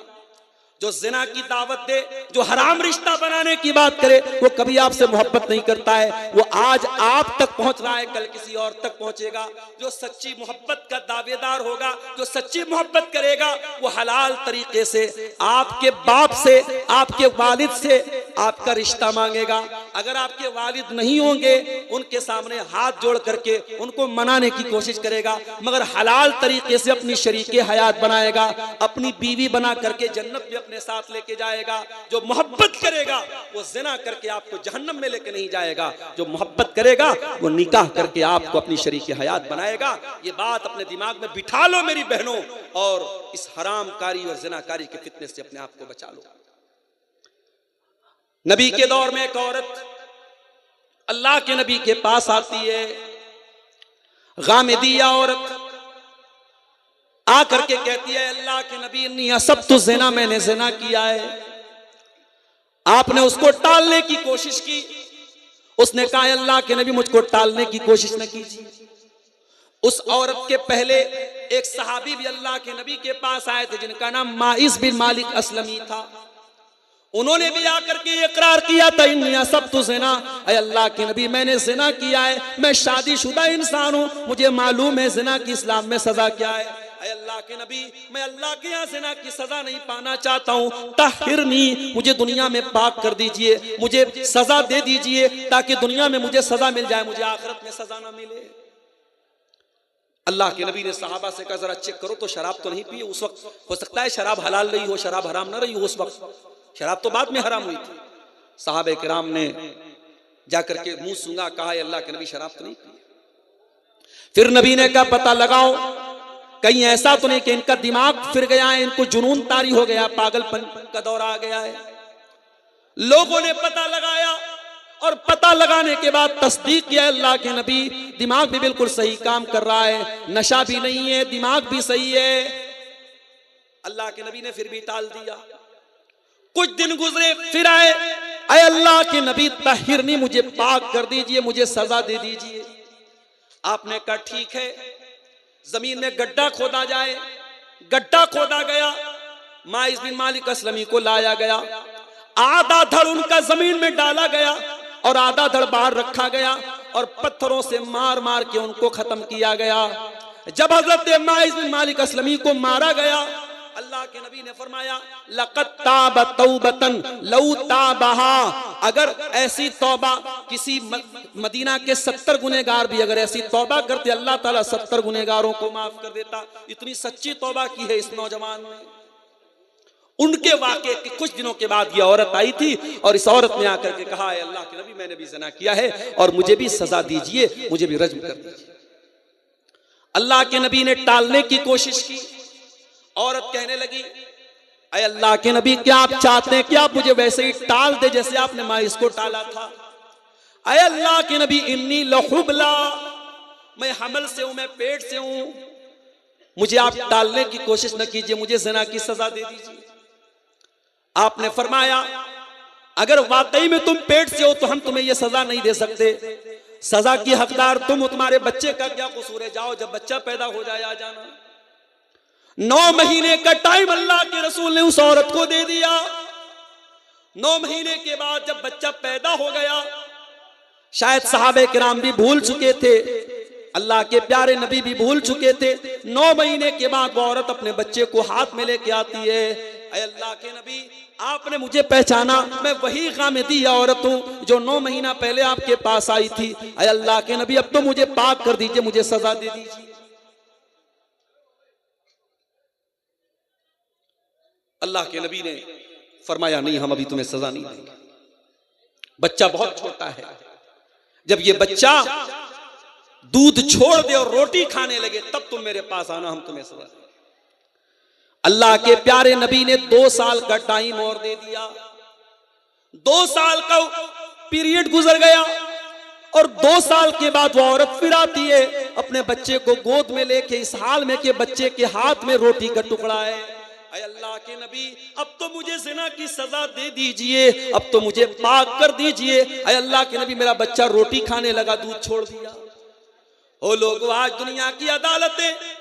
जो जिना की दावत दे, जो हराम रिश्ता बनाने की बात करे, वो कभी आपसे मोहब्बत नहीं करता है। वो आज आप तक पहुंच रहा है, कल किसी और तक पहुंचेगा। जो सच्ची मोहब्बत का दावेदार होगा, जो सच्ची मोहब्बत करेगा, वो हलाल तरीके से आपके बाप से, आपके वालिद से आपका रिश्ता मांगेगा। अगर आपके वालिद नहीं होंगे, उनके सामने हाथ जोड़ करके उनको मनाने की कोशिश करेगा, मगर हलाल तरीके से अपनी शरीके हयात बनाएगा, अपनी बीवी बना करके जन्नत में अपने साथ लेके जाएगा। जो मोहब्बत करेगा वो जिना करके आपको जहन्नम में लेके नहीं जाएगा, जो मोहब्बत करेगा वो निकाह करके आपको अपनी शरीके हयात बनाएगा। ये बात अपने दिमाग में बिठा लो मेरी बहनों, और इस हरामकारी और जिनाकारी के फितने से अपने आप को बचा लो। नबी के दौर में एक औरत अल्लाह के नबी के पास आती है, गामिदिया औरत आकर के कहती है, अल्लाह के नबी अन्नी असब्तु ज़िना, मैंने ज़िना किया है। आपने उसको टालने की कोशिश की। उसने कहा, अल्लाह के नबी मुझको टालने की कोशिश न कीजिए। उस औरत के पहले एक सहाबी भी अल्लाह के नबी के पास आए थे, जिनका नाम माइस बिन मालिक असलमी था। उन्होंने भी आकर के इकरार किया था, इन्नी असब्तु ज़िना, ऐ अल्लाह के नबी मैंने ज़िना किया है, मैं शादीशुदा इंसान हूं, मुझे मालूम है ज़िना की इस्लाम में सजा क्या है। ऐ अल्लाह के नबी मैं अल्लाह के यहाँ ज़िना की सजा नहीं पाना चाहता हूँ, ताहिरनी, मुझे दुनिया में पाक कर दीजिए, मुझे सजा दे दीजिए ताकि दुनिया में मुझे सजा मिल जाए, मुझे आखिरत में सजा ना मिले। अल्लाह के नबी ने सहाबा से कहा, जरा चेक करो तो शराब तो नहीं पिए। उस वक्त हो सकता है शराब हलाल रही हो, शराब हराम ना रही हो उस वक्त, शराब तो बाद में हराम हुई थी। साहबे किराम ने जाकर के मुंह सूंघा, कहा अल्लाह के नबी शराब तो नहीं पिए। फिर नबी ने कहा, पता लगाओ कहीं ऐसा तो नहीं कि इनका दिमाग फिर गया है, इनको जुनून तारी हो गया, पागलपन का दौर आ गया है। लोगों ने पता लगाया और पता लगाने के बाद तस्दीक किया, अल्लाह के नबी दिमाग भी बिल्कुल सही काम कर रहा है, नशा भी नहीं है, दिमाग भी सही है। अल्लाह के नबी ने फिर भी टाल दिया। कुछ दिन गुजरे, फिर आए, अय अल्लाह के नबी ताहिरनी, मुझे पाक कर दीजिए, मुझे सजा दे दीजिए। आपने कहा ठीक है, जमीन में गड्ढा खोदा जाए। गड्ढा खोदा गया, माइस बिन मालिक असलमी को लाया गया, आधा धड़ उनका जमीन में डाला गया और आधा धड़ बाहर रखा गया और पत्थरों से मार मार के उनको खत्म किया गया। जब हजरत माइस बिन मालिक असलमी को मारा गया, अल्लाह के नबी ने फरमाया, लक़द ताब तौबतन लौ ताबहा, अगर ऐसी तौबा किसी मदीना के 70 गुनेगार भी अगर ऐसी तौबा करते, अल्लाह ताला 70 गुनेगारों को माफ कर देता। इतनी सच्ची तौबा की है इस नौजवान ने। उनके वाक़े के कुछ दिनों के बाद यह औरत आई थी और इस औरत ने आकर के कहा, है अल्लाह के नबी मैंने भी ज़िना किया है और मुझे भी सजा दीजिए, मुझे भी रज्म कर दीजिए। अल्लाह के नबी ने टालने की कोशिश की। औरत कहने लगी, अय अल्लाह के नबी क्या आप चाहते हैं कि आप मुझे वैसे ही टाल दे जैसे आपने माइस को टाला था। अय अल्लाह के नबी इन्नी लहुबला, मैं हमल से हूं, मैं पेट से हूं, मुझे आप टालने की कोशिश न कीजिए, मुझे ज़िना की सजा दे दीजिए। आपने फरमाया, अगर वाकई में तुम पेट से हो तो हम तुम्हें यह सजा नहीं दे सकते, सजा की हकदार तुम हो, तुम्हारे बच्चे का क्या कसूर है, जाओ जब बच्चा पैदा हो जाए आ जाना। 9 महीने का टाइम अल्लाह के रसूल ने उस औरत को दे दिया। 9 महीने के बाद जब बच्चा पैदा हो गया, शायद सहाबे किराम भी भूल चुके थे, अल्लाह के प्यारे नबी भी भूल चुके थे। 9 महीने के बाद वो औरत अपने बच्चे को हाथ में लेके आती है, ऐ अल्लाह के नबी आपने मुझे पहचाना, मैं वही गामिदी औरत हूं जो 9 महीना पहले आपके पास आई थी। ऐ अल्लाह के नबी अब तो मुझे पाक कर दीजिए, मुझे सजा दे दीजिए। अल्लाह के नबी ने फरमाया, नहीं हम अभी तुम्हें सजा नहीं देंगे, बच्चा बहुत छोटा है। जब ये बच्चा दूध छोड़ दे और रोटी खाने लगे तब तुम मेरे पास आना, हम तुम्हें सजा देंगे। अल्लाह के प्यारे नबी ने 2 साल का टाइम और दे दिया। 2 साल का पीरियड गुजर गया और 2 साल के बाद वो औरत फिर आती है अपने बच्चे को गोद में लेके, इस हाल में कि बच्चे के हाथ में रोटी का टुकड़ा है। ऐ अल्लाह के नबी अब तो मुझे ज़िना की सजा दे दीजिए, अब तो मुझे पाक कर दीजिए। ऐ अल्लाह के नबी मेरा बच्चा रोटी खाने लगा, दूध छोड़ दिया। ओ लोगों, आज दुनिया की अदालतें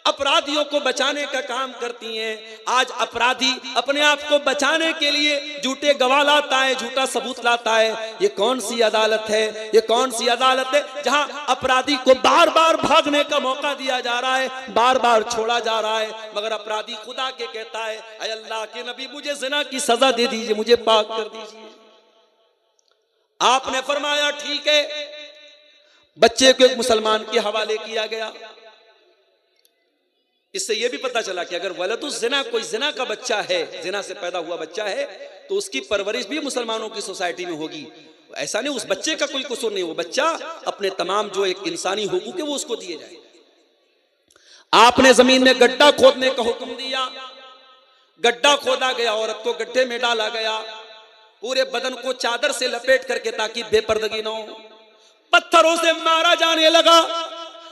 अपराधियों को बचाने का काम करती हैं। आज अपराधी अपने आप को बचाने के लिए झूठे गवाह लाता है, झूठा सबूत लाता है। ये कौन सी अदालत है, ये कौन सी अदालत है जहां अपराधी को बार बार भागने का मौका दिया जा रहा है, बार बार छोड़ा जा रहा है, मगर अपराधी खुदा के कहता है, ऐ अल्लाह के नबी मुझे ज़िना की सजा दे दीजिए, मुझे पाक कर दीजिए। आपने फरमाया ठीक है, बच्चे को एक मुसलमान के हवाले किया गया। इससे यह भी पता चला कि अगर वलदुज़ ज़िना, कोई ज़िना का बच्चा है, ज़िना से पैदा हुआ बच्चा है, तो उसकी परवरिश भी मुसलमानों की सोसाइटी में होगी। ऐसा नहीं उस बच्चे का कोई कसूर नहीं, वो बच्चा अपने तमाम जो एक इंसानी हुकूक है वो उसको दिए जाए। आपने जमीन में गड्ढा खोदने का हुक्म दिया, गड्ढा खोदा गया, औरत को गड्ढे में डाला गया, पूरे बदन को चादर से लपेट करके ताकि बेपर्दगी न हो। पत्थरों से मारा जाने लगा।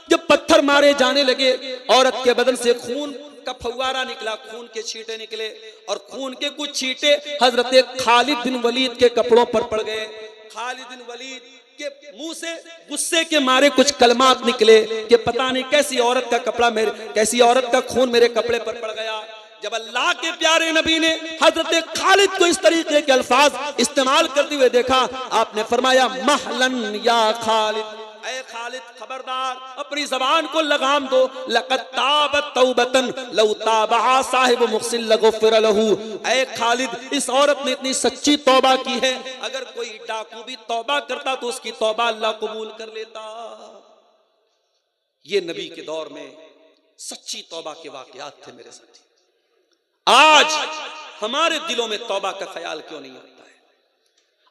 जब पत्थर मारे जाने लगे, औरत के बदन से खून का फव्वारा निकला, खून के छींटे निकले, और खून के कुछ छींटे हजरत खालिद बिन वलीद के कपड़ों पर पड़ गए। खालिद बिन वलीद के मुंह से गुस्से के मारे कुछ कलमात निकले कि पता नहीं कैसी औरत का कपड़ा मेरे, कैसी औरत का खून मेरे कपड़े पर पड़ गया। जब अल्लाह के प्यारे नबी ने हजरत खालिद को इस तरीके के अल्फाज इस्तेमाल करते हुए देखा, आपने फरमाया महलन या खालिद, ऐ खालिद खबरदार, अपनी जबान को लगाम दो। लक़द ताबत तौबतन लौ ताबहा साहिब मुहसिन लगुफ़िर लहू। ऐ खालिद, इस औरत ने इतनी सच्ची तौबा की है, अगर कोई डाकू भी तौबा करता तो उसकी तौबा अल्लाह कबूल कर लेता। ये नबी के दौर में सच्ची तौबा के वाक़यात थे मेरे साथी। आज हमारे दिलों में तौबा का ख्याल क्यों नहीं आता है?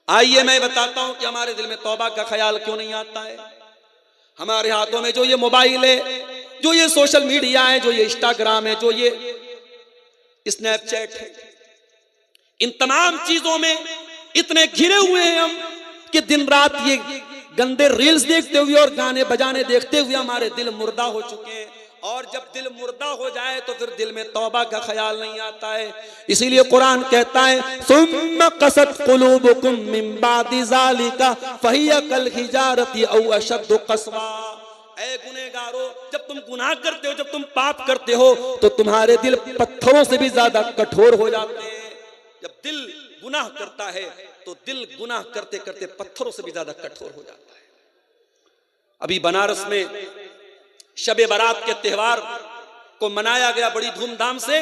आइए मैं बताता हूं कि हमारे दिल में तौबा का ख्याल क्यों नहीं आता है। हमारे हाथों में जो ये मोबाइल है, जो ये सोशल मीडिया है, जो ये इंस्टाग्राम है, जो ये स्नैपचैट है, इन तमाम चीजों में इतने घिरे हुए हैं हम कि दिन रात ये गंदे रील्स देखते हुए और गाने बजाने देखते हुए हमारे दिल मुर्दा हो चुके हैं। और जब दिल मुर्दा हो जाए तो फिर दिल में तौबा का ख्याल नहीं आता है। इसीलिए कुरान कहता है सुम्मा कसत कुलूबुकुम मिन बादि ज़ालिका फहिया कल हिजारति औ अशद्दु कसवा। ऐ गुनहगारो, जब तुम गुनाह करते हो, जब तुम पाप करते हो, तो तुम्हारे दिल पत्थरों से भी ज्यादा कठोर हो जाते हैं। जब दिल गुनाह करता है तो दिल गुनाह करते करते पत्थरों से भी ज्यादा कठोर हो जाता है। अभी बनारस में शबे बारात के त्योहार को मनाया गया बड़ी धूमधाम से,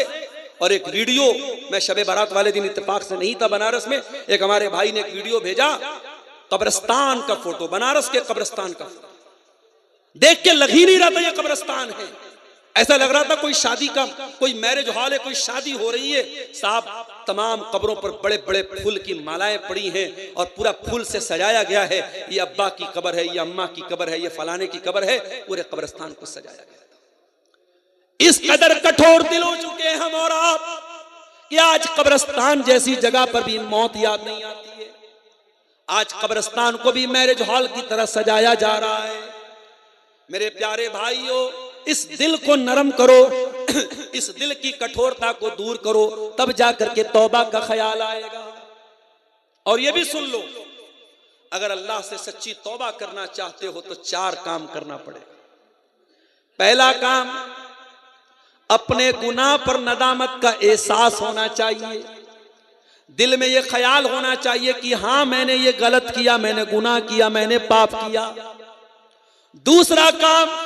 और एक वीडियो, मैं शबे बारात वाले दिन इत्तेफाक से नहीं था बनारस में, एक हमारे भाई ने एक वीडियो भेजा, कब्रिस्तान का फोटो, बनारस के कब्रिस्तान का फोटो। देख के लग ही नहीं रहा था ये कब्रिस्तान है, ऐसा लग रहा था कोई शादी का, कोई मैरिज हॉल है, कोई शादी हो रही है। साहब, तमाम कब्रों पर बड़े बड़े फूल की मालाएं पड़ी हैं और पूरा फूल से सजाया गया है। ये अब्बा की कब्र है, ये अम्मा की कब्र है, ये फलाने की कब्र है, पूरे कब्रिस्तान को सजाया गया। इस कदर कठोर दिल हो चुके हैं हम और आप कि आज कब्रिस्तान जैसी जगह पर भी मौत याद नहीं आती है। आज कब्रिस्तान को भी मैरिज हॉल की तरह सजाया जा रहा है। मेरे प्यारे भाइयों, इस दिल को नरम करो, इस दिल की कठोरता को दूर करो, तब जाकर के तौबा का ख्याल आएगा। और ये भी सुन लो, अगर अल्लाह से सच्ची तौबा करना चाहते हो तो 4 काम करना पड़ेगा। पहला काम, अपने गुनाह पर नदामत का एहसास होना चाहिए। दिल में ये ख्याल होना चाहिए कि हाँ, मैंने ये गलत किया, मैंने गुनाह किया, मैंने पाप किया। दूसरा काम,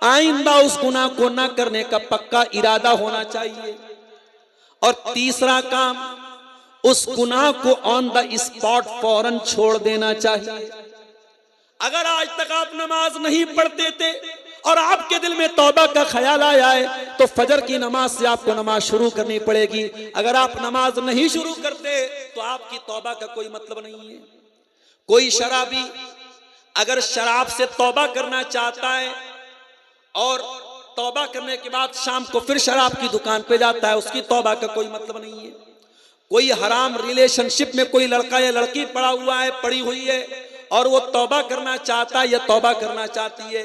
आइंदा उस गुनाह को ना करने का पक्का इरादा होना चाहिए। और तीसरा काम, उस गुनाह को ऑन द स्पॉट फौरन छोड़ देना चाहिए। अगर आज तक आप नमाज नहीं पढ़ते थे और आपके दिल में तौबा का ख्याल आया है तो फजर की नमाज से आपको नमाज शुरू करनी पड़ेगी। अगर आप नमाज नहीं शुरू करते तो आपकी तौबा का कोई मतलब नहीं है। कोई शराबी अगर शराब से तौबा करना चाहता है और तौबा करने के बाद शाम को फिर शराब की दुकान पे जाता है, उसकी तौबा का कोई मतलब नहीं है। कोई हराम रिलेशनशिप में कोई लड़का या लड़की पड़ा हुआ है, पड़ी हुई है, और वो तौबा करना चाहता है या तौबा करना चाहती है,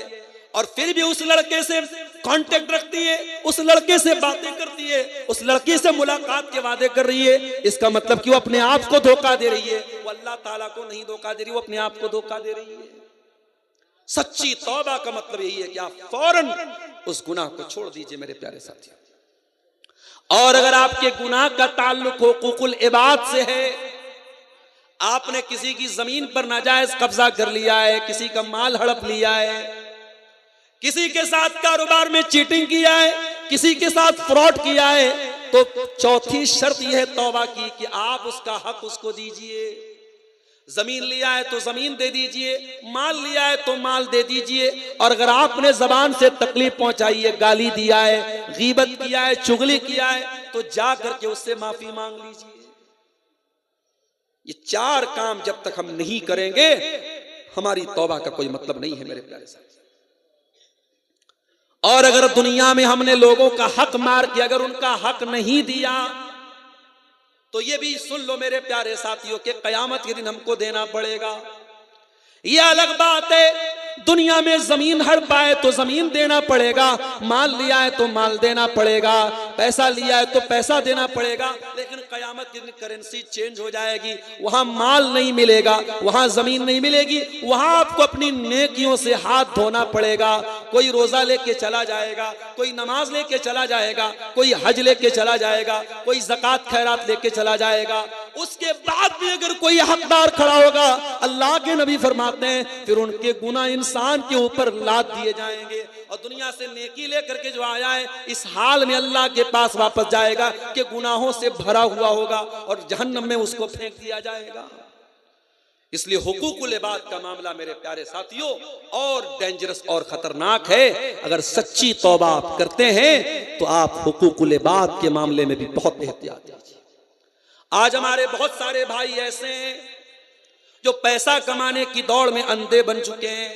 और फिर भी उस लड़के से कांटेक्ट रखती है, उस लड़के से बातें करती है, उस लड़की से मुलाकात के वादे कर रही है, इसका मतलब कि वो अपने आप को धोखा दे रही है। वो अल्लाह ताला को नहीं धोखा दे रही, वो अपने आप को धोखा दे रही है। सच्ची तौबा का मतलब यही है कि आप फौरन उस गुनाह को छोड़ दीजिए मेरे प्यारे साथियों। और अगर आपके गुनाह का ताल्लुक हुकूकुल इबाद से है, आपने किसी की जमीन पर नाजायज कब्जा कर लिया है, किसी का माल हड़प लिया है, किसी के साथ कारोबार में चीटिंग किया है, किसी के साथ फ्रॉड किया है, तो चौथी शर्त यह है तौबा की कि आप उसका हक उसको दीजिए। जमीन लिया है तो जमीन दे दीजिए, माल लिया है तो माल दे दीजिए, और अगर आपने जबान से तकलीफ पहुंचाई है, गाली दिया है, गीबत किया है, चुगली किया है, तो जा करके उससे माफी मांग लीजिए। ये 4 काम जब तक हम नहीं करेंगे हमारी तौबा का कोई मतलब नहीं है मेरे प्यारे साथी। और अगर दुनिया में हमने लोगों का हक मार के अगर उनका हक नहीं दिया तो ये भी सुन लो मेरे प्यारे साथियों के कयामत के दिन हमको देना पड़ेगा। ये अलग बात है, दुनिया में जमीन हड़प पाए तो जमीन देना पड़ेगा, माल लिया है तो माल देना पड़ेगा, पैसा लिया है तो पैसा देना पड़ेगा, लेकिन कयामत के दिन करेंसी चेंज हो जाएगी, वहां माल नहीं मिलेगा, वहां जमीन नहीं मिलेगी, वहां आपको अपनी नेकियों से हाथ धोना पड़ेगा। कोई रोजा लेके चला जाएगा, कोई नमाज लेके चला जाएगा, कोई हज लेके चला जाएगा, कोई ज़कात खैरात लेके चला जाएगा, उसके बाद भी अगर कोई हकदार खड़ा होगा, अल्लाह के नबी फरमाते हैं फिर उनके गुनाह इंसान के ऊपर लाद दिए जाएंगे, और दुनिया से नेकी लेकर के जो आया है इस हाल में अल्लाह के पास वापस जाएगा कि गुनाहों से भरा हुआ होगा और जहन्नम में उसको फेंक दिया जाएगा। इसलिए हुकूकुल इबाद का मामला मेरे प्यारे साथियों और डेंजरस और खतरनाक है। अगर सच्ची तौबा आप करते हैं तो आप हुकूकुल इबाद के मामले में भी बहुत एहतियात कीजिए। आज हमारे बहुत सारे भाई ऐसे हैं जो पैसा कमाने की दौड़ में अंधे बन चुके हैं।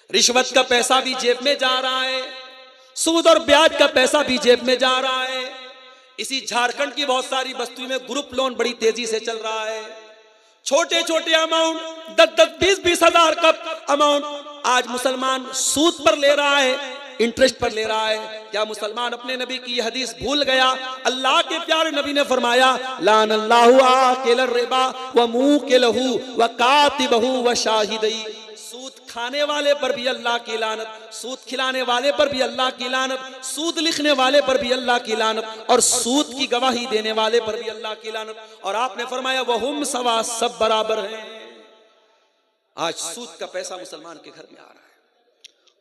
रिश्वत का पैसा भी जेब में जा रहा है, सूद और ब्याज का पैसा भी जेब में जा रहा है। इसी झारखंड की बहुत सारी बस्तियों में ग्रुप लोन बड़ी तेजी से चल रहा है। छोटे छोटे अमाउंट 10-10, 20-20 हजार का अमाउंट आज मुसलमान सूद पर ले रहा है, इंटरेस्ट पर ले रहा है। क्या मुसलमान अपने नबी की यह हदीस भूल गया? अल्लाह के प्यारे नबी ने फरमाया लानल्लाहु आकिल रिबा व मुकिलहु व कातिबहु व शाहिदई। सूद खाने वाले पर भी अल्लाह की लानत, सूद खिलाने वाले पर भी अल्लाह की लानत, सूद लिखने वाले पर भी अल्लाह की लानत, और सूद की गवाही देने वाले पर भी अल्लाह की लानत। और आपने फरमाया वहुम सवा, सब बराबर हैं। आज सूद का पैसा मुसलमान के घर में आ रहा है।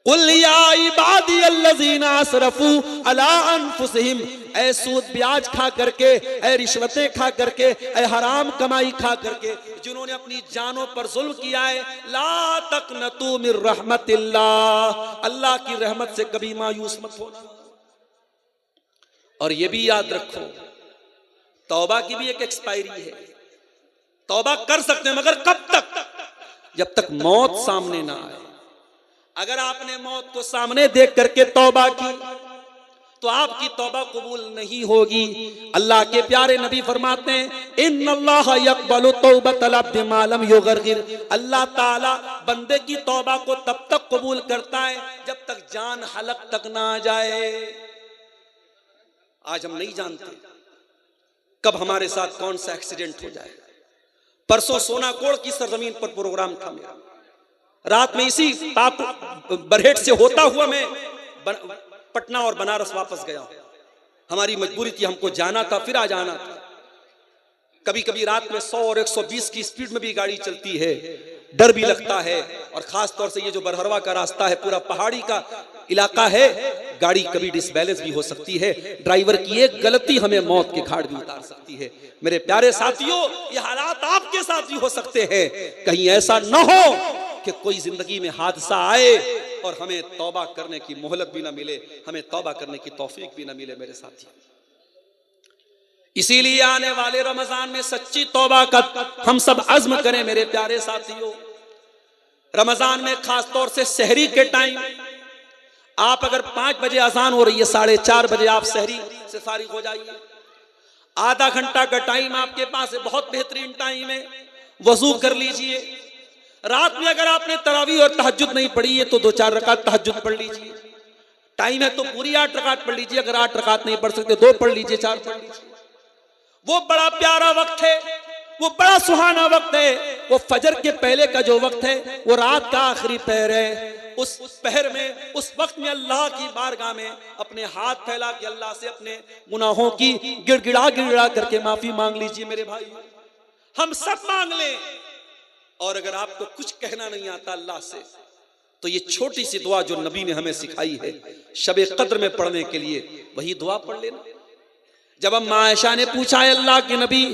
कुल या इबादी अल्लज़ीना असरफू अला अनफुसिहिम, ऐ सूद ब्याज खा करके, ऐ रिश्वतें खा करके, ऐ हराम कमाई खा करके जिन्होंने अपनी जानों पर जुल्म किया है, ला तक़नतू मिर रहमतिल्लाह, अल्लाह की रहमत से कभी मायूस मत होना। और ये भी याद रखो तौबा की भी एक एक्सपायरी है। तौबा कर सकते हैं मगर कब तक? जब तक मौत सामने ना आए। अगर आपने मौत को सामने देख करके तौबा की तो आपकी तौबा कबूल नहीं होगी। अल्लाह के प्यारे नबी फरमाते हैं इन्नल्लाह यक़बलु तौबतल अब्दि मा लम युग़रग़िर, अल्लाह ताला बंदे की तौबा को तब तक कबूल करता है जब तक जान हलक तक ना आ जाए। आज हम नहीं जानते कब हमारे साथ कौन सा एक्सीडेंट हो जाए। परसों सोनाकोड़ की सरजमीन पर प्रोग्राम था मेरा, रात में इसी बरहेट से होता हुआ मैं पटना और बनारस वापस गया। हमारी मजबूरी थी, हमको जाना था फिर आ जाना था। कभी कभी रात में 100 और 120 की स्पीड में भी गाड़ी चलती है, डर भी लगता है। और खास तौर से ये जो बरहरवा का रास्ता है पूरा पहाड़ी का इलाका है, गाड़ी कभी डिसबैलेंस भी हो सकती है। ड्राइवर की एक गलती हमें मौत के घाट भी उतार सकती है। मेरे प्यारे साथियों, ये हालात आपके साथ भी हो सकते हैं। कहीं ऐसा न हो कि कोई जिंदगी में हादसा आए और हमें तौबा करने की मोहलत भी ना मिले, हमें तौबा करने की तौफीक भी ना मिले मेरे साथियों। इसीलिए आने वाले रमजान में सच्ची तौबा का हम सब अज़्म करें मेरे प्यारे साथियों। रमजान में खास तौर से सहरी के टाइम आप अगर 5 बजे अजान हो रही है, 4:30 बजे आप सहरी से फारिग हो जाइए। आधा घंटा का टाइम आपके पास है, बहुत बेहतरीन टाइम है। वजू कर लीजिए। रात में अगर आपने तरावी और तहज्जुद नहीं पढ़ी है तो 2-4 रकात तहज्जुद पढ़ लीजिए। टाइम है तो पूरी 8 रकात पढ़ लीजिए। अगर 8 रकात नहीं पढ़ सकते 2 पढ़ लीजिए, 4 पढ़ लीजिए। वो बड़ा प्यारा वक्त है, वो बड़ा सुहाना वक्त है। वो फजर के पहले का जो वक्त है वो रात का आखिरी पहर है। उस पहर में, उस वक्त में अल्लाह की बारगाह में अपने हाथ फैला के अल्लाह से अपने गुनाहों की गिड़गिड़ा गिड़गिड़ा करके माफी मांग लीजिए मेरे भाई। हम सब मांग लें। और अगर आपको कुछ कहना नहीं आता अल्लाह से तो ये छोटी सी दुआ जो नबी ने हमें सिखाई है शबे कद्र में पढ़ने के लिए, वही दुआ पढ़ लेना। जब अम्मा आयशा ने पूछा है अल्लाह के नबी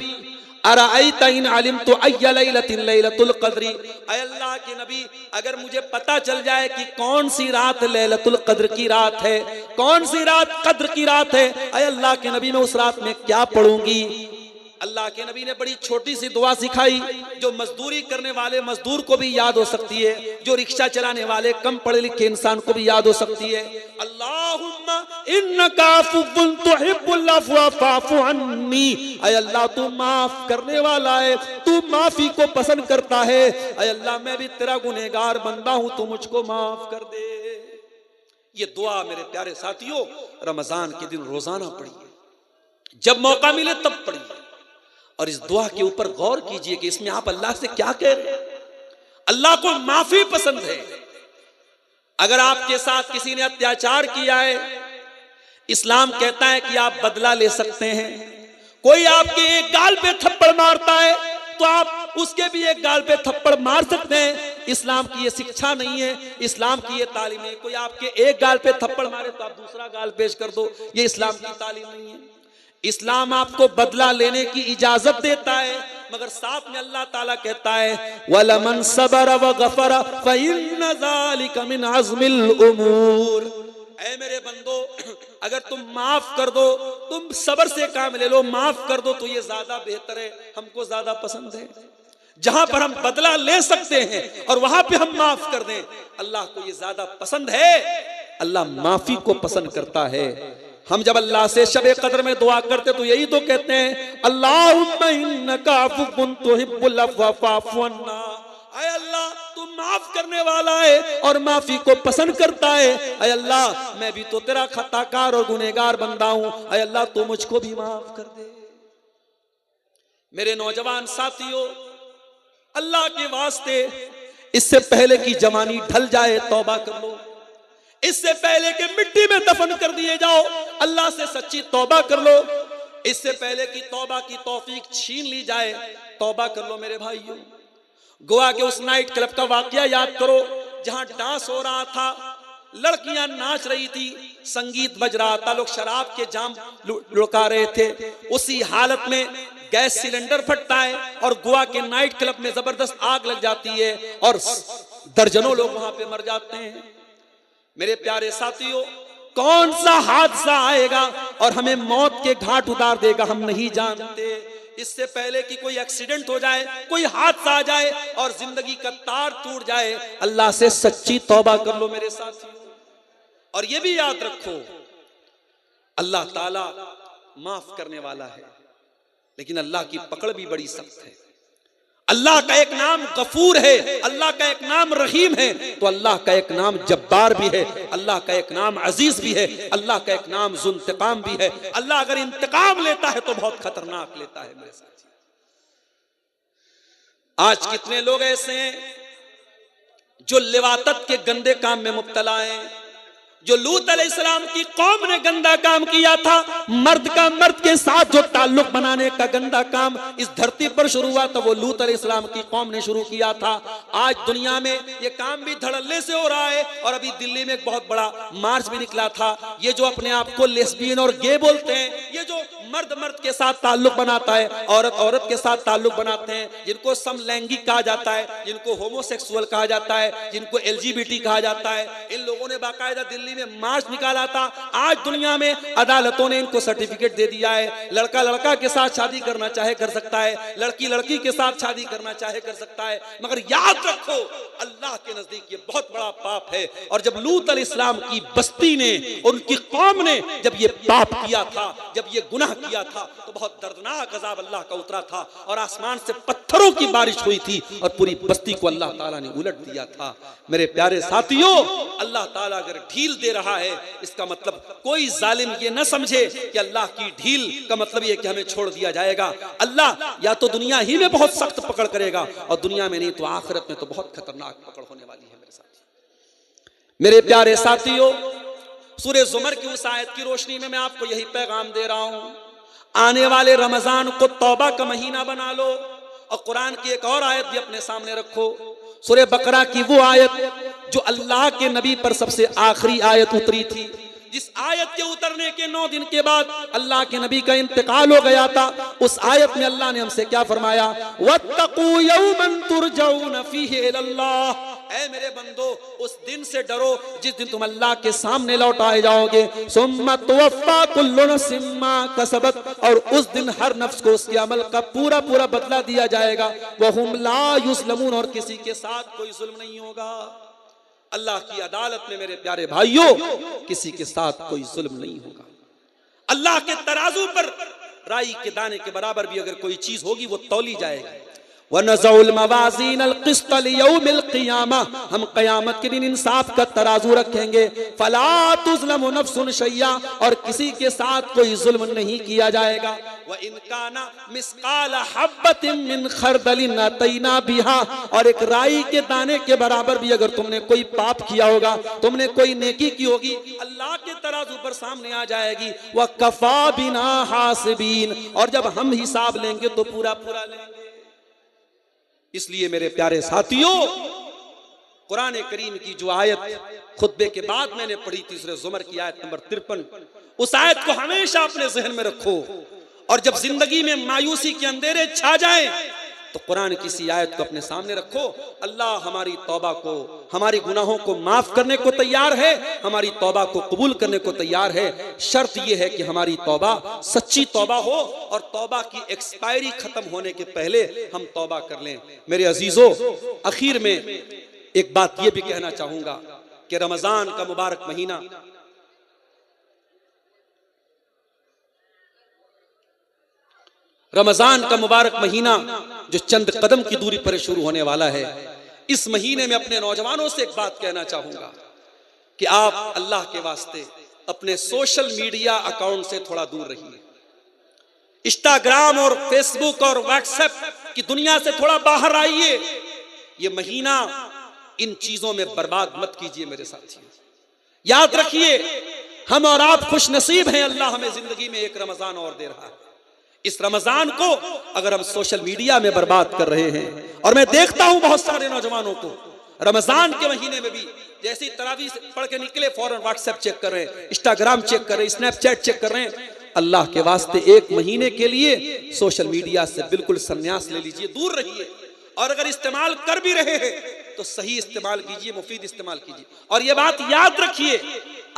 अराअयता इन अलिमतु अय्य लैलतिन लैलतुल क़द्री, ऐ अल्लाह के नबी अगर मुझे पता चल जाए कि कौन सी रात लैलतुल क़द्र की रात है, कौन सी रात कद्र की रात है, ऐ अल्लाह के नबी मैं उस रात में क्या पढ़ूंगी। अल्लाह के नबी ने बड़ी छोटी सी दुआ सिखाई जो मजदूरी करने वाले मजदूर को भी याद हो सकती है, जो रिक्शा चलाने वाले कम पढ़े लिखे इंसान को भी याद हो सकती है। अल्लाहुम्मा इन्नका अफ़्वुन तुहिब्बुल अफ़्व फ़अफ़ु अन्नी, ऐ अल्लाह तू माफ करने वाला है, तू माफी को पसंद करता है, ऐ अल्लाह मैं भी तेरा गुनहगार बंदा हूं, तू मुझको माफ कर दे। ये दुआ मेरे प्यारे साथियों रमजान के दिन रोजाना पढ़िए, जब मौका मिले तब पढ़िए। और इस दुआ के ऊपर गौर कीजिए कि इसमें आप अल्लाह से क्या कह रहे हैं। अल्लाह को माफी पसंद है। अगर आपके साथ किसी ने अत्याचार किया है, इस्लाम कहता है कि आप बदला ले सकते हैं। कोई आपके एक गाल पे थप्पड़ मारता है तो आप उसके भी एक गाल पे थप्पड़ मार सकते हैं। इस्लाम की ये शिक्षा नहीं है, इस्लाम की ये तालीम नहीं। कोई आपके एक गाल पे थप्पड़ मारे तो आप दूसरा गाल पेश कर दो, ये इस्लाम की तालीम नहीं है। इस्लाम आपको बदला लेने की इजाजत देता है, मगर साथ में अल्लाह ताला कहता है वलमन सबरा व गफरा फइन्न ज़ालिका मिन अज़्मिल उमूर। ऐ मेरे बंदो अगर तुम माफ कर दो, तुम सब्र से काम ले लो, माफ कर दो तो ये ज्यादा बेहतर है, हमको ज्यादा पसंद है। जहां पर हम बदला ले सकते हैं और वहां पे हम माफ कर दें, अल्लाह को ये ज्यादा पसंद है। अल्लाह माफी को पसंद करता है। हम जब अल्लाह से शब कद्र में दुआ करते तो यही तो कहते हैं अल्लाहुम्मा इन्नका अफ़्वुन तुहिब्बुल अफ़्व फ़अफ़ु अन्ना, ऐ अल्लाह तू माफ करने वाला है और माफी को पसंद करता है। ऐ अल्लाह मैं भी तो तेरा खताकार और गुनहगार बंदा हूं, ऐ अल्लाह तू मुझको भी माफ कर दे। मेरे नौजवान साथियों अल्लाह के वास्ते इससे पहले कि जवानी ढल जाए तौबा कर लो, इससे पहले कि मिट्टी में दफन कर दिए जाओ अल्लाह से सच्ची तौबा कर लो, इससे पहले कि तौबा की तौफीक छीन ली जाए तौबा कर लो। मेरे भाइयों गोवा के उस नाइट क्लब का वाकया याद करो जहां डांस हो रहा था, लड़कियां नाच रही थी, संगीत बज रहा था, लोग शराब के जाम लुढ़का रहे थे। उसी हालत में गैस सिलेंडर फटता है और गोवा के नाइट क्लब में जबरदस्त आग लग जाती है और दर्जनों लोग वहां पे मर जाते हैं। मेरे प्यारे साथियों कौन सा हादसा आएगा और हमें मौत के घाट उतार देगा हम नहीं जानते। इससे पहले कि कोई एक्सीडेंट हो जाए, कोई हादसा आ जाए और जिंदगी का तार टूट जाए, अल्लाह से सच्ची तौबा कर लो मेरे साथियों। और ये भी याद रखो अल्लाह ताला माफ करने वाला है, लेकिन अल्लाह की पकड़ भी बड़ी सख्त है। अल्लाह का एक नाम गफूर है, अल्लाह का एक नाम रहीम है, तो अल्लाह का एक नाम जब्बार भी है, अल्लाह का एक नाम अजीज भी है, अल्लाह का एक नाम जुल्तिकाम भी है। अल्लाह अगर इंतकाम लेता है तो बहुत खतरनाक लेता है मेरे साथी। आज कितने लोग ऐसे हैं जो लिवातत के गंदे काम में मुब्तला हैं। जो लूत अलैहिस्सलाम की कौम ने गंदा काम किया था, मर्द का मर्द के साथ जो ताल्लुक बनाने का गंदा काम इस धरती पर शुरू हुआ था, वो लूत अलैहिस्सलाम की कौम ने शुरू किया था। आज दुनिया में ये काम भी धड़ल्ले से हो रहा है और अभी दिल्ली में एक बहुत बड़ा मार्च भी निकला था। ये जो अपने आप को लेस्बियन और गे बोलते हैं, ये जो मर्द मर्द के साथ ताल्लुक बनाता है, औरत औरत के साथ ताल्लुक बनाते हैं, जिनको समलैंगिक कहा जाता है, जिनको होमोसेक्सुअल कहा जाता है, जिनको LGBT कहा जाता है, इन लोगों ने बाकायदा दिल्ली में मार्च निकाला था। आज दुनिया में अदालतों ने इनको सर्टिफिकेट दे दिया है। लड़का लड़का के साथ शादी करना चाहे कर सकता है, लड़की लड़की के साथ शादी करना चाहे कर सकता है, मगर याद रखो अल्लाह के नजदीक ये बहुत बड़ा पाप है। और जब लूत अलैहिस्सलाम की बस्ती ने, उनकी कौम ने जब ये पाप किया था, जब ये गुनाह किया था, तो बहुत दर्दनाक अजाब अल्लाह का उतरा था और आसमान से पत्थरों की बारिश हुई थी और पूरी बस्ती को अल्लाह ताला ने उलट दिया था। मेरे प्यारे साथियों अल्लाह ताला अगर ढील दे रहा है, इसका मतलब कोई जालिम ये न समझे कि अल्लाह की ढील का मतलब ये कि हमें छोड़ दिया जाएगा। अल्लाह या तो दुनिया ही में बहुत सख्त पकड़ करेगा और दुनिया में नहीं तो आखिरत में तो बहुत खतरनाक पकड़ होने वाली है। मेरे साथी, मेरे प्यारे साथियों, सूरह ज़ुमर की उस आयत की रोशनी में मैं आपको यही पैगाम दे रहा हूं, आने वाले रमजान को तौबा का महीना बना लो और कुरान की एक और आयत भी अपने सामने रखो। सूरह बकरा की वो आयत जो अल्लाह के नबी पर सबसे आखिरी आयत उतरी थी, जिस आयत के उतरने के 9 दिन के बाद अल्लाह के नबी का इंतकाल हो गया था, उस आयत में अल्लाह ने हमसे क्या फरमाया, वत्तकू यौमन तुरजऊन फीहि इलल्लाह, ऐ मेरे बंदो उस दिन से डरो जिस दिन तुम अल्लाह के सामने लौटाए जाओगे। सुम्मा तुवफ्फा कुल्लु नफ्सिन मा कसबत, और उस दिन हर नफ्स को उसके अमल का पूरा पूरा बदला दिया जाएगा। वहुम ला युस्लमून, और किसी के साथ कोई जुल्म नहीं होगा। अल्लाह की अदालत में मेरे प्यारे भाइयों किसी के साथ कोई जुल्म नहीं होगा। अल्लाह के तराजू पर राई के दाने के बराबर भी अगर कोई चीज होगी वो तौली जाएगी। वनज़उल मवाज़ीन अल-क़िस्त लियौमिल क़ियामा, हम क़यामत के दिन इंसाफ का तराजू रखेंगे। फला तुज़लमु नफ्सुन शैया, और किसी के साथ कोई जुल्म नहीं किया जाएगा। व इन काना मिस्क़ाल हब्बतिन मिन खरदलिन अतैना बिहा, और एक राई के दाने के बराबर भी अगर तुमने कोई पाप किया होगा, तुमने कोई नेकी की होगी, अल्लाह के तराजू पर सामने आ जाएगी। व कफ़ा बिना हासिबीन, और जब हम हिसाब लेंगे तो पूरा पूरा लेंगे। इसलिए मेरे प्यारे साथियों, कुरान करीम की जो आयत खुतबे के बाद मैंने पढ़ी थी, सूरह ज़ुमर की आयत नंबर 53, उस आयत को हमेशा अपने ज़हन में रखो। और जब जिंदगी में मायूसी के अंधेरे छा जाएं तो कुरान की सी आयत को अपने सामने रखो। अल्लाह हमारी तौबा को, हमारी गुनाहों को माफ करने को तैयार है, हमारी तौबा को कबूल करने को तैयार है। शर्त यह है कि हमारी तौबा सच्ची तौबा हो और तौबा की एक्सपायरी खत्म होने के पहले हम तौबा कर लें। मेरे अजीजों, आखिर में एक बात यह भी कहना चाहूंगा कि रमजान का मुबारक महीना जो चंद कदम की दूरी पर शुरू होने वाला है, इस महीने में अपने नौजवानों से एक बात कहना चाहूंगा कि आप अल्लाह के वास्ते अपने सोशल मीडिया अकाउंट से थोड़ा दूर रहिए। इंस्टाग्राम और फेसबुक और व्हाट्सएप की दुनिया से थोड़ा बाहर आइए। ये महीना इन चीजों में बर्बाद मत कीजिए मेरे साथियों। याद रखिए, हम और आप खुश नसीब हैं, अल्लाह हमें जिंदगी में एक रमजान और दे रहा है। इस रमजान को अगर हम सोशल मीडिया में बर्बाद कर रहे हैं, और मैं देखता हूं बहुत सारे नौजवानों को रमजान के महीने में भी जैसे ही तरावी से पढ़ के निकले फौरन व्हाट्सएप चेक कर रहे हैं, इंस्टाग्राम चेक कर रहे हैं, स्नैपचैट चेक कर रहे हैं। अल्लाह के वास्ते एक महीने के लिए सोशल मीडिया से बिल्कुल संन्यास ले लीजिए, दूर रहिए। और अगर इस्तेमाल कर भी रहे हैं तो सही इस्तेमाल कीजिए, मुफीद इस्तेमाल कीजिए। और ये बात याद रखिए,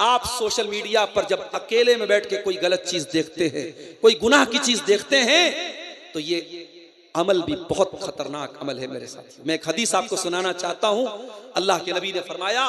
आप सोशल मीडिया पर जब अकेले में बैठ के कोई गलत चीज देखते हैं, कोई गुनाह की चीज देखते हैं, तो ये अमल भी बहुत खतरनाक अमल है मेरे साथियों। मैं एक हदीस आपको सुनाना चाहता हूं। अल्लाह के नबी ने फरमाया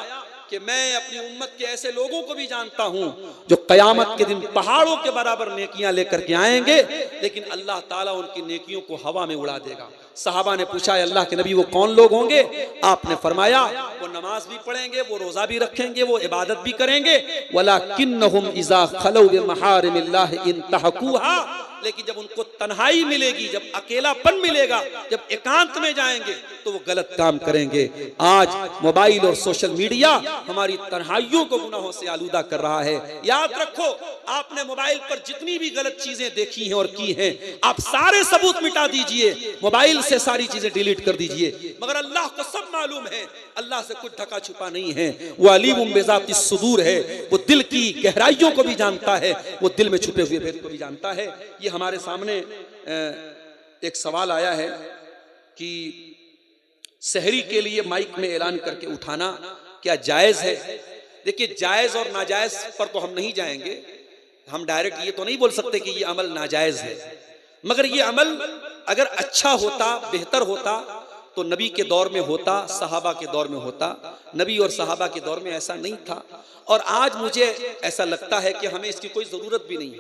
कि मैं अपनी उम्मत के ऐसे लोगों को भी जानता हूं जो कयामत के दिन पहाड़ों के बराबर नेकियां लेकर के आएंगे, लेकिन अल्लाह ताला उनकी नेकियों को हवा में उड़ा देगा। सहाबा ने पूछा, अल्लाह के नबी वो कौन लोग होंगे? आपने फरमाया, वो नमाज भी पढ़ेंगे, वो रोजा भी रखेंगे, वो इबादत भी करेंगे, वलाकिन्नहुम इज़ा खलौ बिमहारिमिल्लाह इंतहकूहा, लेकिन जब उनको तन्हाई मिलेगी, जब अकेलापन मिलेगा, जब एकांत में जाएंगे तो वो गलत काम करेंगे। आज मोबाइल और सोशल मीडिया हमारी तन्हाइयों को गुनाहों से आलूदा कर रहा है। याद रखो, आपने मोबाइल पर जितनी भी गलत चीजें देखी हैं और की हैं, आप सारे सबूत मिटा दीजिए, मोबाइल से सारी चीजें डिलीट कर दीजिए। मगर अल्लाह को सब मालूम है, अल्लाह से कुछ ढका छुपा नहीं है। वो अलीमुम बिज़ाति सुदूर है, वो दिल की गहराइयों को भी जानता है, वो दिल में छुपे हुए भेद को भी जानता है। ये हमारे सामने एक सवाल आया है कि सहरी के लिए माइक में ऐलान करके उठाना क्या जायज है? देखिए, जायज और नाजायज पर तो हम नहीं जाएंगे। हम डायरेक्ट ये तो नहीं बोल सकते कि ये अमल नाजायज है, मगर ये अमल अगर अच्छा होता, बेहतर होता तो नबी के दौर में होता, सहाबा के दौर में होता। नबी और सहाबा के दौर में ऐसा नहीं था, और आज मुझे ऐसा लगता है कि हमें इसकी कोई जरूरत भी नहीं है।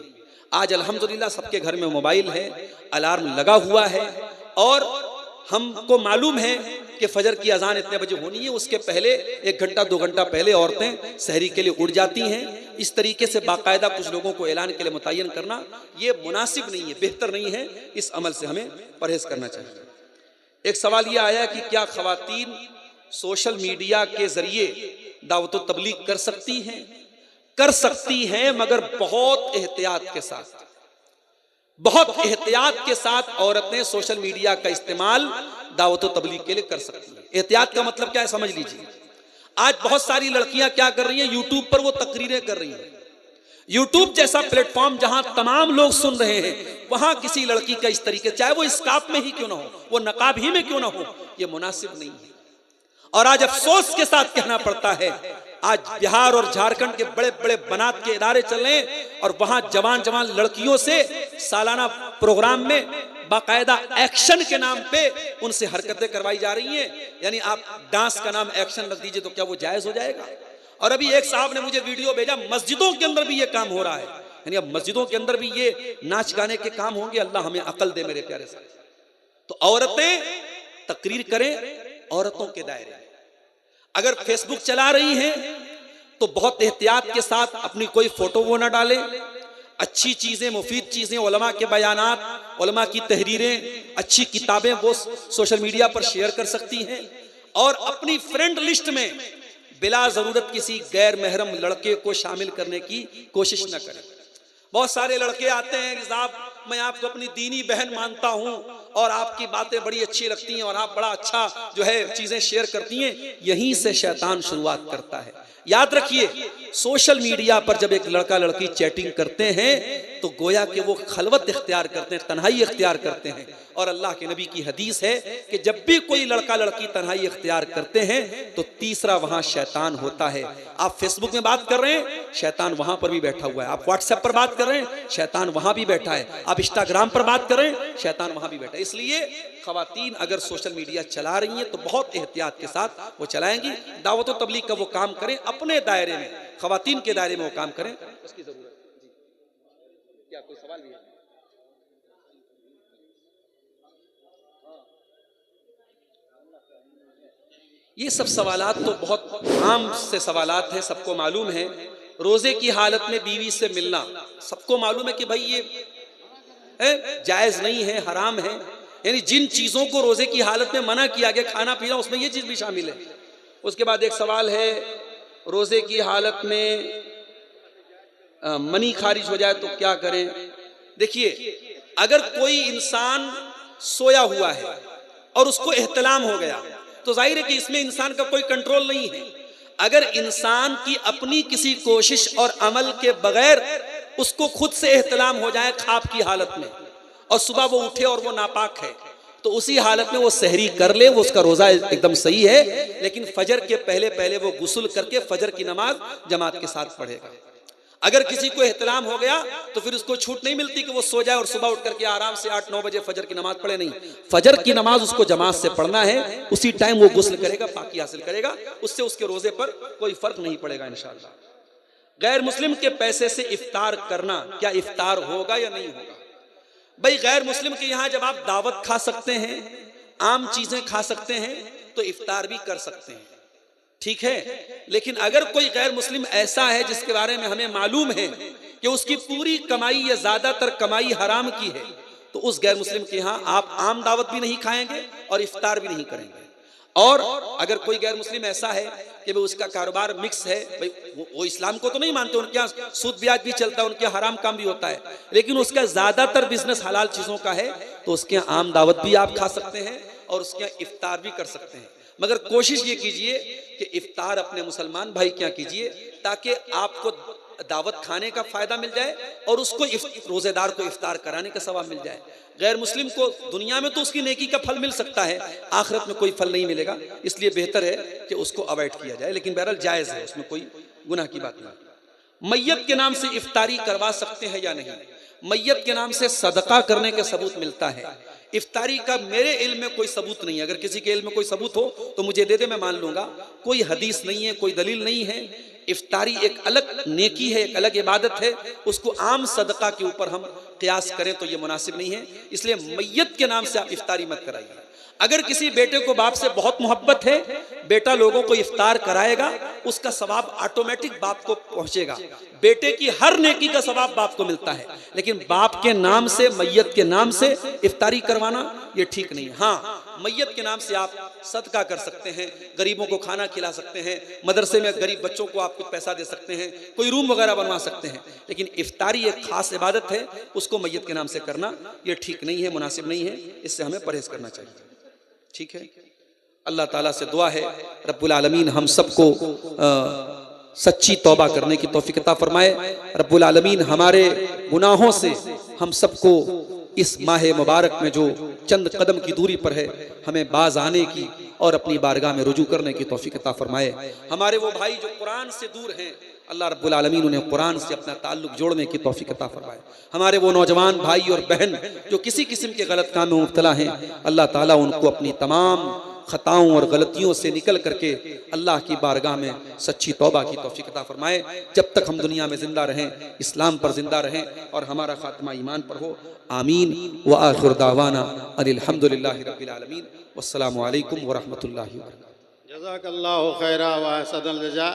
आज अल्हम्दुलिल्लाह सबके घर में मोबाइल है, अलार्म लगा हुआ है, और हमको मालूम है कि फजर की अजान इतने बजे होनी है, उसके पहले 1 घंटा 2 घंटा पहले औरतें सहरी के लिए उठ जाती हैं। इस तरीके से बाकायदा कुछ लोगों को ऐलान के लिए मुतय्यन करना ये मुनासिब नहीं है, बेहतर नहीं है। इस अमल से हमें परहेज करना चाहिए। एक सवाल ये आया कि क्या खवातीन सोशल मीडिया के जरिए दावत व तबलीग कर सकती हैं? कर सकती हैं, मगर बहुत एहतियात के साथ। बहुत एहतियात के साथ औरतें सोशल मीडिया का इस्तेमाल दावत व तबलीग के लिए कर सकती हैं। एहतियात का मतलब क्या है, समझ लीजिए। आज बहुत सारी लड़कियां क्या कर रही हैं, यूट्यूब पर वो तकरीरें कर रही हैं, यूट्यूब जैसा प्लेटफॉर्म जहां तमाम लोग सुन रहे हैं, वहां किसी लड़की का इस तरीके, चाहे वो स्कार्फ में ही क्यों ना हो, वो नकाब ही में क्यों ना हो, ये मुनासिब नहीं है। और आज अफसोस के साथ कहना पड़ता है, आज बिहार और झारखंड के बड़े बड़े बनात के इदारे चल रहे हैं और वहां जवान जवान लड़कियों से सालाना प्रोग्राम में बाकायदा एक्शन के नाम पे उनसे हरकतें करवाई जा रही हैं। यानी आप डांस का नाम एक्शन रख दीजिए तो क्या वो जायज हो जाएगा? और अभी एक साहब ने मुझे वीडियो भेजा, मस्जिदों के अंदर भी ये काम हो रहा है। यानी अब मस्जिदों के अंदर भी ये नाच गाने के काम होंगे। अल्लाह हमें अकल दे मेरे प्यारे साहब। तो औरतें तकरीर करें औरतों के दायरे में। अगर फेसबुक चला रही हैं तो बहुत एहतियात के साथ अपनी कोई फोटो वो ना डालें। अच्छी चीजें, मुफीद चीजें, उलमा के बयानात, उलमा की तहरीरें, अच्छी किताबें वो सोशल मीडिया पर शेयर कर सकती हैं। और अपनी फ्रेंड लिस्ट में बिला जरूरत किसी गैर महरम लड़के को शामिल करने की कोशिश न करें। बहुत सारे लड़के आते हैं कि साहब मैं आपको अपनी दीनी बहन मानता हूं और आपकी बातें बड़ी अच्छी लगती हैं और आप बड़ा अच्छा जो है चीजें शेयर करती हैं। यहीं से शैतान शुरुआत करता है। याद रखिए, सोशल मीडिया पर जब एक लड़का लड़की चैटिंग करते हैं तो गोया कि वो खलवत इख्तियार करते हैं, तन्हाई इख्तियार करते हैं। और अल्लाह के नबी की हदीस है कि जब भी कोई लड़का लड़की तन्हाई इख्तियार करते हैं तो तीसरा वहां शैतान होता है। आप फेसबुक में बात कर रहे हैं, शैतान वहां पर भी बैठा हुआ है। आप व्हाट्सएप पर बात कर रहे हैं, शैतान वहां भी बैठा है। आप इंस्टाग्राम पर बात कर रहे हैं, शैतान वहां भी बैठा है। इसलिए खवातीन अगर सोशल मीडिया चला रही हैं तो बहुत एहतियात के साथ वो चलाएंगी। दावत और तबलीग का वो काम करें अपने दायरे में, खवातीन के दायरे में वो काम करें, उसकी जरूरत है। क्या कोई सवाल भी है? ये सब सवालात तो बहुत आम से सवालात हैं, सबको मालूम है। रोजे की हालत में बीवी से मिलना सबको मालूम है कि भाई ये जायज नहीं है, हराम है। यानी जिन चीजों को रोजे की हालत में मना किया गया, खाना पीना, उसमें ये चीज भी शामिल है। उसके बाद एक सवाल है, रोजे की हालत में मनी खारिज हो जाए तो क्या करें? देखिए, अगर कोई इंसान सोया हुआ है और उसको एहतलाम हो गया तो जाहिर है कि इसमें इंसान का कोई कंट्रोल नहीं है। अगर इंसान की अपनी किसी कोशिश और अमल के बगैर उसको खुद से एहतलाम हो जाए ख्वाब की हालत में और सुबह वो उठे और वो नापाक है, तो उसी हालत में वो सहरी कर ले, वो उसका रोजा एकदम सही है। लेकिन फजर के पहले पहले वो गुस्ल करके फजर की नमाज जमात के साथ पढ़ेगा। अगर किसी को एहतलाम हो गया तो फिर उसको छूट नहीं मिलती कि वो सो जाए और सुबह उठ करके आराम से 8-9 बजे फजर की नमाज पढ़े। नहीं, फजर की नमाज उसको जमात से पढ़ना है। उसी टाइम वो गुस्ल करेगा, पाकी हासिल करेगा, उससे उसके रोजे पर कोई फर्क नहीं पड़ेगा इंशाअल्लाह। गैर मुस्लिम के पैसे से इफ्तार करना, क्या इफ्तार होगा या नहीं होगा? भाई, गैर मुस्लिम के यहाँ जब आप दावत खा सकते हैं, आम चीजें खा सकते हैं, तो इफ्तार भी कर सकते हैं, ठीक है। लेकिन अगर कोई गैर मुस्लिम ऐसा है जिसके बारे में हमें मालूम है कि उसकी पूरी कमाई या ज्यादातर कमाई हराम की है, तो उस गैर मुस्लिम के यहाँ आप आम दावत भी नहीं खाएंगे और इफ्तार भी नहीं करेंगे। और अगर कोई गैर मुस्लिम ऐसा है कि भाई उसका कारोबार मिक्स है, भाई वो इस्लाम को तो नहीं मानते, उनके यहाँ सूद ब्याज भी चलता है, उनके यहाँ हराम काम भी होता है, लेकिन उसका ज्यादातर बिजनेस हलाल चीजों का है, तो उसके यहाँ आम दावत भी आप खा सकते हैं और उसके यहाँ इफ्तार भी कर सकते हैं। मगर कोशिश ये कीजिए कि इफ्तार अपने मुसलमान भाई क्या कीजिए, ताकि आपको दावत खाने का फायदा मिल जाए और उसको रोजेदार को इफ्तार कराने का सवाब मिल जाए। गैर मुस्लिम को दुनिया में तो उसकी नेकी का फल मिल सकता है, आखिरत में कोई फल नहीं मिलेगा। इसलिए बेहतर है कि उसको अवॉइड किया जाए। लेकिन बहरहाल जायज है, उसमें कोई गुनाह की बात नहीं। मैयत के नाम से इफ्तारी करवा सकते हैं या नहीं? मैयत के नाम से सदका करने के सबूत मिलता है। इफ्तारी का मेरे इल्म में कोई सबूत नहीं है। अगर किसी के इल्म में कोई सबूत हो तो मुझे दे दे, मैं मान लूंगा। कोई हदीस नहीं है, कोई दलील नहीं है। इफ्तारी एक अलग नेकी है, एक अलग इबादत है, उसको आम सदका के ऊपर हम क़ियास करें तो ये मुनासिब नहीं है। इसलिए मैयत के नाम से आप इफ्तारी मत कराइए। अगर किसी बेटे को बाप से बहुत मोहब्बत है, बेटा लोगों को इफ्तार कराएगा, उसका सवाब ऑटोमेटिक बाप को पहुंचेगा। बेटे की हर नेकी का सवाब बाप को मिलता है, लेकिन बाप के नाम से, मैयत के नाम से इफ्तारी करवाना ये ठीक नहीं है। हाँ, मैयत के नाम से आप सदका कर सकते हैं, गरीबों को खाना खिला सकते हैं, मदरसे में गरीब बच्चों को आप कुछ पैसा दे सकते हैं, कोई रूम वगैरह बनवा सकते हैं। लेकिन इफ्तारी एक खास इबादत है, उसको मैयत के नाम से करना ये ठीक नहीं है, मुनासिब नहीं है। इससे हमें परहेज करना चाहिए। ठीक है, अल्लाह ताला से दुआ है रब्बुल आलमीन हम सबको सच्ची तौबा करने की तौफीक अता फरमाए। रब्बुल आलमीन हमारे गुनाहों से हम सबको इस माह मुबारक में जो चंद कदम की दूरी पर है हमें बाज आने की और अपनी बारगाह में रुजू करने की तौफीक अता फरमाए। हमारे वो भाई जो कुरान से दूर हैं, अल्लाह रब्बुल आलमीन उन्हें कुरान से अपना ताल्लुक जोड़ने की तौफीक अता फरमाए। हमारे वो नौजवान भाई और बहन जो किसी किस्म के गलत काम में मुब्तला हैं, अल्लाह ताला उनको अपनी तमाम खताओं और गलतियों से निकल करके अल्लाह की बारगाह में सच्ची तौबा की तौफीक अता फरमाए। जब तक हम दुनिया में जिंदा रहें, इस्लाम पर जिंदा रहें और हमारा खात्मा ईमान पर हो। आमीन व आखिर दावाना अनिल हम्दुलिल्लाहि रब्बिल आलमीन वस्सलामु अलैकुम व रहमतुल्लाहि व बरकातुहू। जज़ाकल्लाहु खैरा व अहसनल जज़ा।